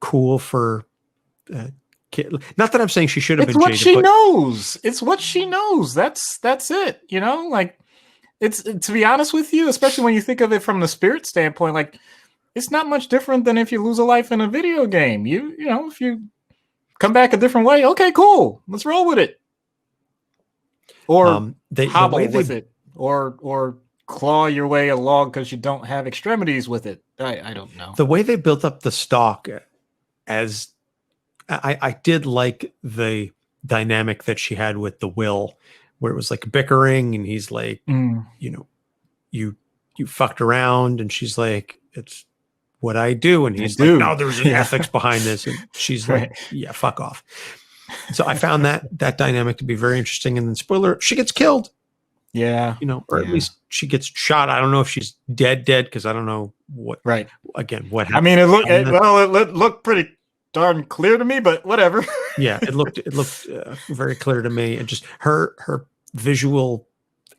cool for kid. Not that I'm saying she should have been jaded. It's what she knows. It's what she knows. That's it. Like, it's, to be honest with you, especially when you think of it from the spirit standpoint, like it's not much different than if you lose a life in a video game. You know, if you come back a different way, okay, cool, let's roll with it. Or hobble with it, or claw your way along because you don't have extremities with it. I don't know. The way they built up the stock, as I did like the dynamic that she had with the Will, where it was like bickering, and he's like, you know, you fucked around, and she's like, it's what I do, and he's like, no, there's an ethics behind this, and she's like, yeah, fuck off. So I found that dynamic to be very interesting. And then, spoiler, she gets killed. Yeah, you know, or at least she gets shot. I don't know if she's dead, because I don't know what. Right. Again, what I happened? mean, it looked pretty darn clear to me, but whatever. Yeah, it looked very clear to me, and just her visual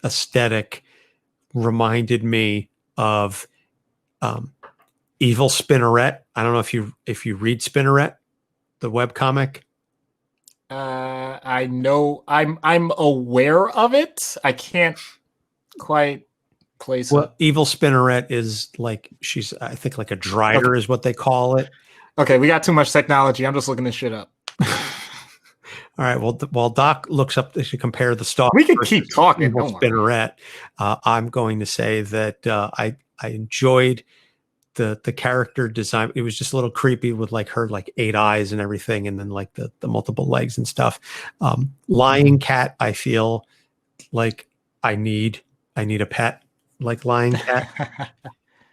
aesthetic reminded me of Evil Spinneret. I don't know if you read Spinneret, the webcomic. I know I'm aware of it. I can't quite place it. Well, Evil Spinneret is like, she's, I think, like a drider is what they call it. Okay, we got too much technology. I'm just looking this shit up. All right. Well, while Doc looks up to compare the stock, we can keep talking. Evil Spinneret. I'm going to say that I enjoyed the character design. It was just a little creepy with like her like 8 eyes and everything, and then like the multiple legs and stuff. Lion Cat, I feel like I need a pet like Lion Cat,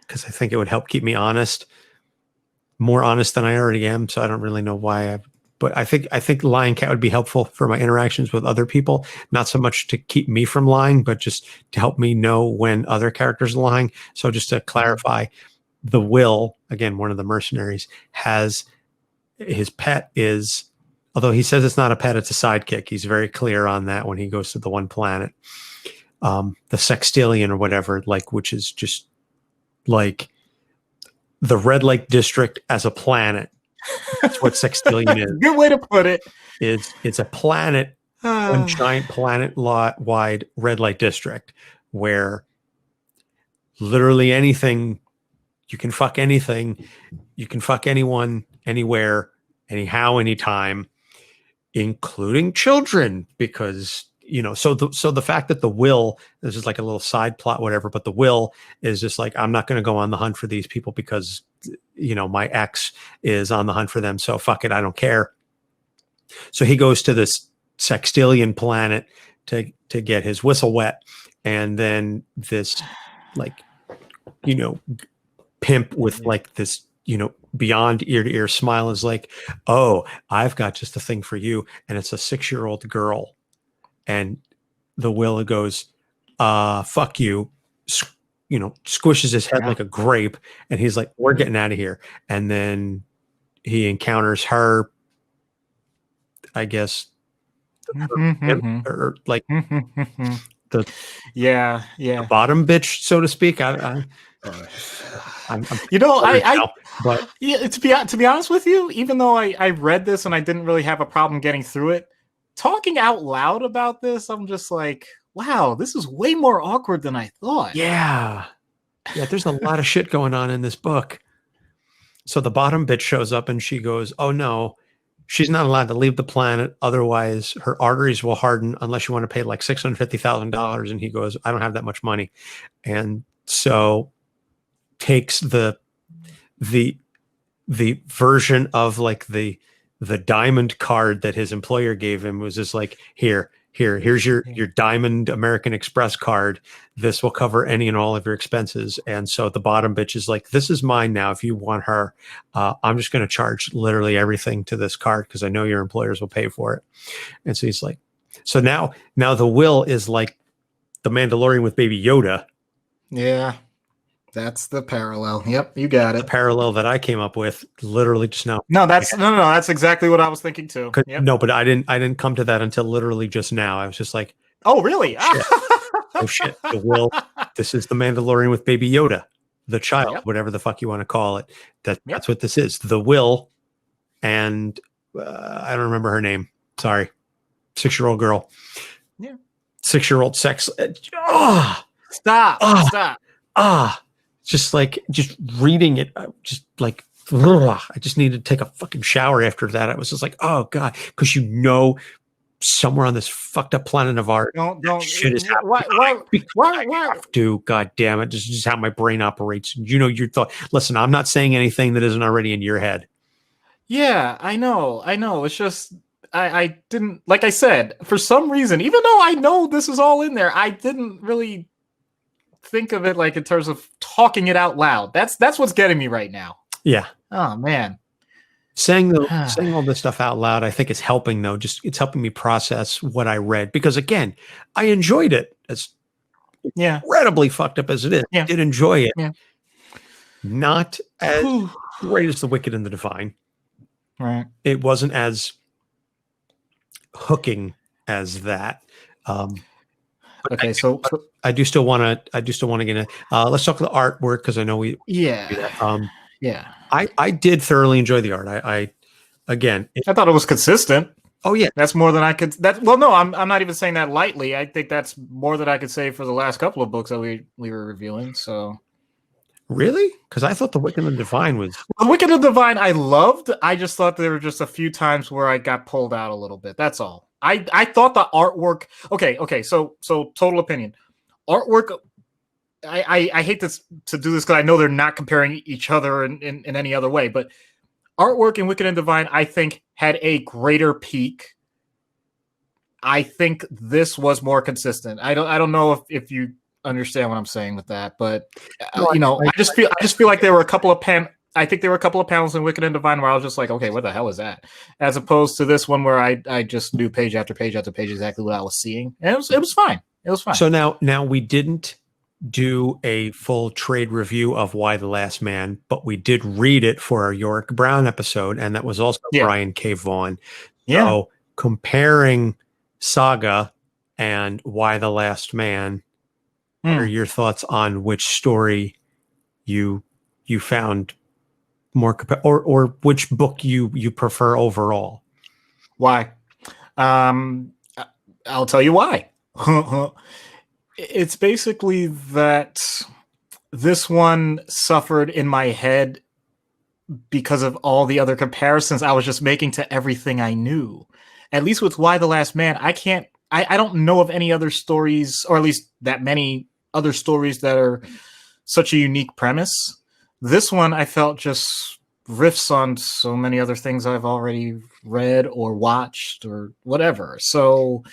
because I think it would help keep me honest, more honest than I already am. So I don't really know why but I think Lion Cat would be helpful for my interactions with other people, not so much to keep me from lying, but just to help me know when other characters are lying. So just to clarify, the Will, again, one of the mercenaries, has his pet is, although he says it's not a pet, it's a sidekick. He's very clear on that when he goes to the one planet, the Sextillion or whatever, like, which is just like the Red Lake District as a planet. That's what Sextillion is. Good way to put it. It's a planet, one giant planet-wide red light district where literally anything, you can fuck anything, you can fuck anyone, anywhere, anyhow, anytime, including children, because, you know, so the fact that the Will, this is like a little side plot, whatever, but the Will is just like, I'm not going to go on the hunt for these people because, you know, my ex is on the hunt for them. So fuck it. I don't care. So he goes to this Sextillion planet to get his whistle wet. And then this, like, you know, pimp with like this, you know, beyond ear to ear smile is like, oh, I've got just a thing for you. And it's a 6-year-old girl. And the Will goes, fuck you, you know, squishes his head like a grape. And he's like, we're getting out of here. And then he encounters her, I guess, or like the bottom bitch, so to speak. I'm you know, but yeah, to be honest with you, even though I read this and I didn't really have a problem getting through it, talking out loud about this, I'm just like, wow, this is way more awkward than I thought. Yeah, there's a lot of shit going on in this book. So the bottom bitch shows up and she goes, oh no, she's not allowed to leave the planet. Otherwise her arteries will harden unless you want to pay like $650,000. And he goes, I don't have that much money. And so takes the version of like the diamond card that his employer gave him, was just like, here's your Diamond American Express card. This will cover any and all of your expenses. And so the bottom bitch is like, this is mine now. If you want her, I'm just going to charge literally everything to this card because I know your employers will pay for it. And so he's like, so now the Will is like the Mandalorian with Baby Yoda. Yeah. That's the parallel. Yep, you got it. The parallel that I came up with literally just now. No, that's exactly what I was thinking too. Yep. No, but I didn't come to that until literally just now. I was just like, oh, really? Shit. Oh shit. The Will, this is the Mandalorian with Baby Yoda, the child, whatever the fuck you want to call it. That's what this is. The Will, and I don't remember her name. Sorry. 6-year-old girl. Yeah. 6-year-old sex. Stop. just reading it, just like, ugh, I just needed to take a fucking shower after that. I was just like, oh God, because somewhere on this fucked up planet of art, Don't shit is happening. why I have to, God damn it. This is just how my brain operates. Your thought. Listen, I'm not saying anything that isn't already in your head. Yeah, I know. It's just I didn't, like I said, for some reason, even though I know this is all in there, I didn't really think of it like in terms of talking it out loud. That's what's getting me right now. Yeah. Oh man. Saying all this stuff out loud, I think is helping though. It's helping me process what I read because again, I enjoyed it as incredibly fucked up as it is. Yeah. I did enjoy it. Yeah. Not as great as The Wicked and the Divine. Right. It wasn't as hooking as that. Okay, so I do still want to get in. Let's talk the artwork because I know we. Yeah. Yeah. I did thoroughly enjoy the art. I thought it was consistent. Oh yeah, that's more than I could. Well, no, I'm not even saying that lightly. I think that's more than I could say for the last couple of books that we were reviewing. So. Really? Because I thought The Wicked and the Divine was... The Wicked and the Divine I loved. I just thought there were just a few times where I got pulled out a little bit. That's all. I thought the artwork... Okay, so total opinion. Artwork... I hate to do this because I know they're not comparing each other in any other way, but artwork in Wicked and Divine, I think, had a greater peak. I think this was more consistent. I don't know if you understand what I'm saying with that, but I just feel like there were a couple of I think there were a couple of panels in Wicked and Divine where I was just like, okay, what the hell is that? As opposed to this one where I just knew page after page after page exactly what I was seeing, and it was fine. It was fine. So now we didn't do a full trade review of Y the Last Man, but we did read it for our Yorick Brown episode, and that was also Brian K. Vaughan. Yeah. So comparing Saga and Y the Last Man. What are your thoughts on which story you found more or which book you prefer overall? Why? I'll tell you why. It's basically that this one suffered in my head because of all the other comparisons I was just making to everything I knew. At least with Y the Last Man, I don't know of any other stories, or at least that many other stories that are such a unique premise. This one I felt just riffs on so many other things I've already read or watched or whatever. So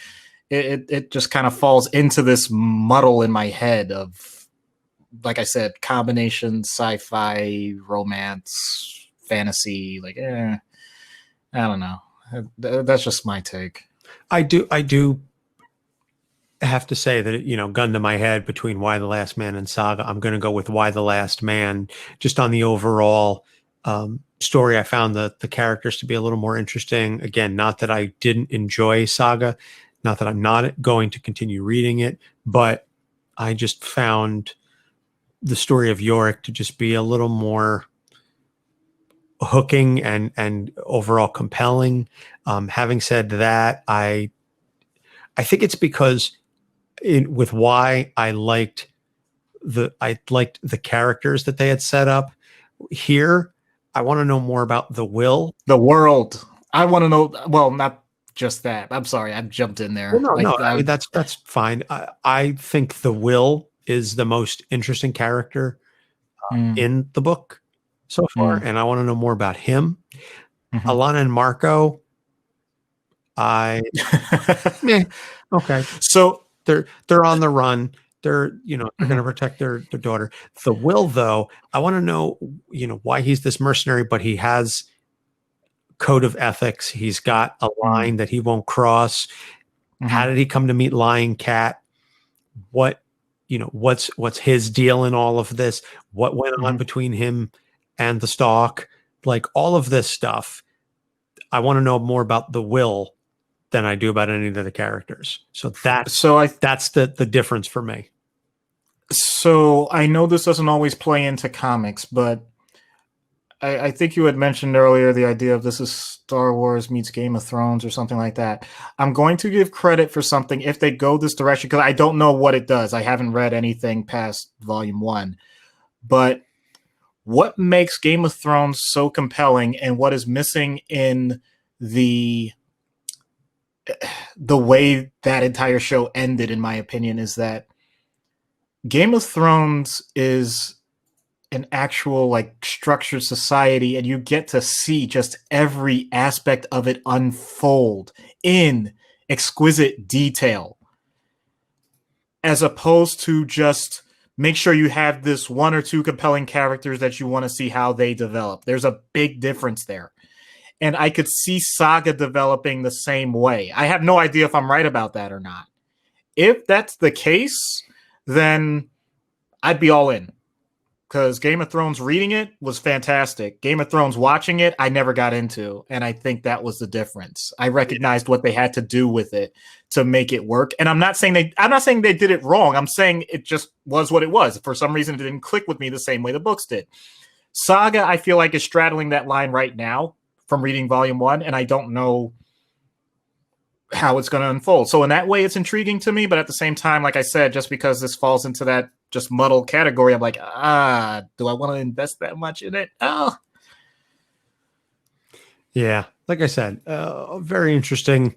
it just kind of falls into this muddle in my head of, like I said, combination sci-fi, romance, fantasy. Like, I don't know. That's just my take. I do have to say that, gun to my head between Y the Last Man and Saga, I'm going to go with Y the Last Man. Just on the overall story, I found the characters to be a little more interesting. Again, not that I didn't enjoy Saga, not that I'm not going to continue reading it, but I just found the story of Yorick to just be a little more hooking and overall compelling. Having said that, I think it's because with Y, I liked the characters that they had set up. Here, I want to know more about the world. I want to know. Well, not just that. I'm sorry, I jumped in there. Well, no, I mean, that's fine. I think the Will is the most interesting character in the book so far, and I want to know more about him. Alana and Marco, okay. So they're on the run. They're going to protect their daughter. The Will, though, I want to know why he's this mercenary, but he has code of ethics. He's got a line that he won't cross. How did he come to meet Lion Cat? What's his deal in all of this? What went on between him and the Stalk? Like all of this stuff. I want to know more about the Will than I do about any of the characters. So that's the difference for me. So I know this doesn't always play into comics, but I think you had mentioned earlier the idea of this is Star Wars meets Game of Thrones or something like that. I'm going to give credit for something if they go this direction, because I don't know what it does. I haven't read anything past volume 1. but what makes Game of Thrones so compelling, and what is missing in the way that entire show ended, in my opinion, is that Game of Thrones is an actual like structured society, and you get to see just every aspect of it unfold in exquisite detail, as opposed to just make sure you have this one or two compelling characters that you want to see how they develop. There's a big difference there. And I could see Saga developing the same way. I have no idea if I'm right about that or not. If that's the case, then I'd be all in. Because Game of Thrones reading it was fantastic. Game of Thrones watching it, I never got into. And I think that was the difference. I recognized what they had to do with it to make it work. And I'm not saying they did it wrong. I'm saying it just was what it was. For some reason, it didn't click with me the same way the books did. Saga, I feel like, is straddling that line right now from reading volume 1, and I don't know how it's going to unfold. So in that way, it's intriguing to me. But at the same time, like I said, just because this falls into that just muddled category, I'm like, do I want to invest that much in it? Oh, yeah. Like I said, very interesting.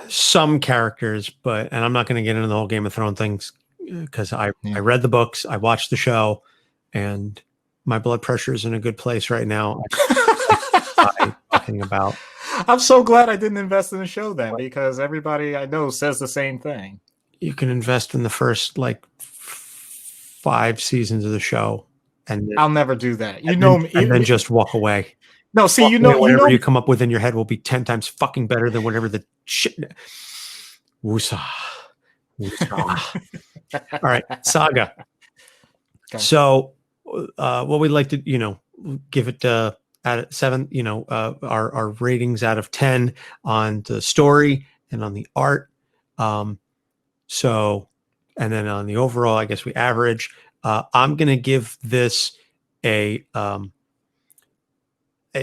Some characters, and I'm not going to get into the whole Game of Thrones things because I read the books, I watched the show, and my blood pressure is in a good place right now. Talking about. I'm so glad I didn't invest in the show then, because everybody I know says the same thing. You can invest in the first like 5 seasons of the show, and I'll never do that. You know me, and then just walk away. No, see, whatever you come up with in your head will be 10 times fucking better than whatever the shit. Woosah. All right, Saga. Okay. So, what we'd like to, give it out of 7. Our ratings out of 10 on the story and on the art. So, and then on the overall, I guess we average. I'm going to give this a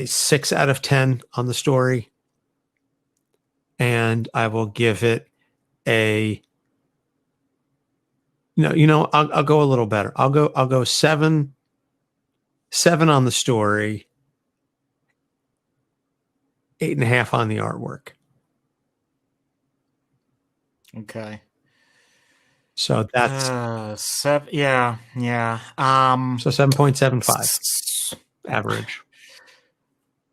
6 out of 10 on the story, and I will give it I'll go a little better. I'll go 7 on the story, 8.5 on the artwork. Okay. So that's 7. Yeah. So 7.75 average.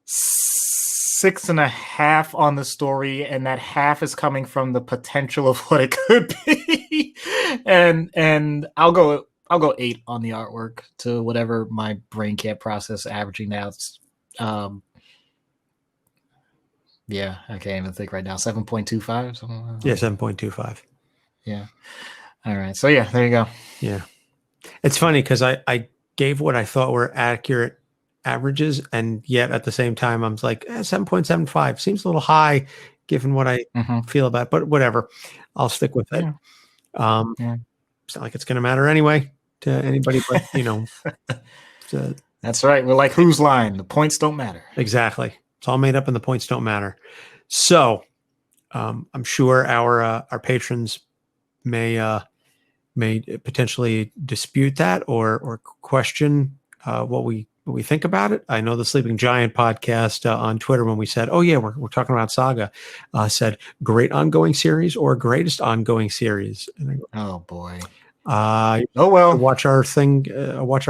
6.5 on the story, and that half is coming from the potential of what it could be. and I'll go 8 on the artwork to whatever my brain can't process averaging out. Yeah, I can't even think right now. 7.25, something like that. Yeah, 7.25. Yeah. All right. So yeah, there you go. Yeah. It's funny because I gave what I thought were accurate averages, and yet at the same time I'm like 7.75 seems a little high given what I feel about it, but whatever, I'll stick with it. It's not like it's going to matter anyway to anybody, but that's right, we're like Whose Line, the points don't matter. Exactly, it's all made up and the points don't matter. So I'm sure our patrons may potentially dispute that or question what we think about it. I know the Sleeping Giant podcast on Twitter, when we said, "Oh yeah, we're talking about Saga," said great ongoing series or greatest ongoing series. And I go, oh boy. Oh well. Watch our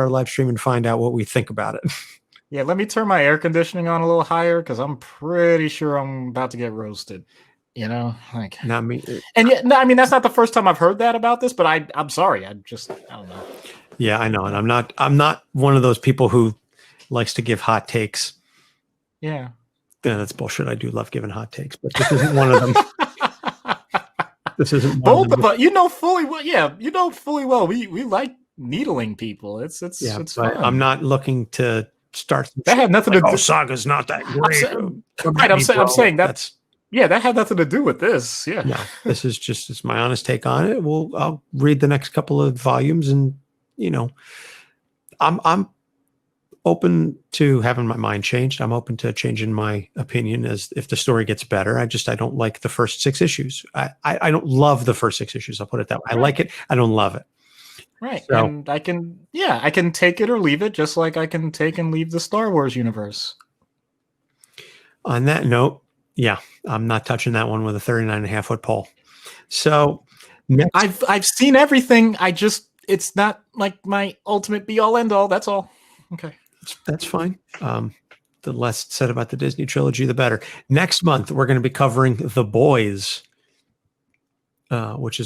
live stream and find out what we think about it. Yeah, let me turn my air conditioning on a little higher because I'm pretty sure I'm about to get roasted. Like not me. And yet, no, I mean that's not the first time I've heard that about this, but I'm sorry. I don't know. Yeah, I know, and I'm not one of those people who likes to give hot takes. Yeah, that's bullshit. I do love giving hot takes, but this isn't one of them. This isn't both of us. Fully well. Yeah, fully well. We like needling people. It's fun. I'm not looking to start. That had nothing to do. Saga's not that great. I'm saying that's. Yeah, that had nothing to do with this. Yeah, no, this is just my honest take on it. I'll read the next couple of volumes, and I'm open to having my mind changed. I'm open to changing my opinion as if the story gets better. I don't like the first 6 issues. I don't love the first 6 issues. I'll put it that way. I like it. I don't love it. Right. So And I can take it or leave it, just like I can take and leave the Star Wars universe. on that note, yeah, I'm not touching that one with a 39.5-foot pole. So next, I've seen everything. It's not like my ultimate be all end all. That's all. Okay. that's fine. The less said about the Disney trilogy, the better. Next month, we're going to be covering The Boys, which is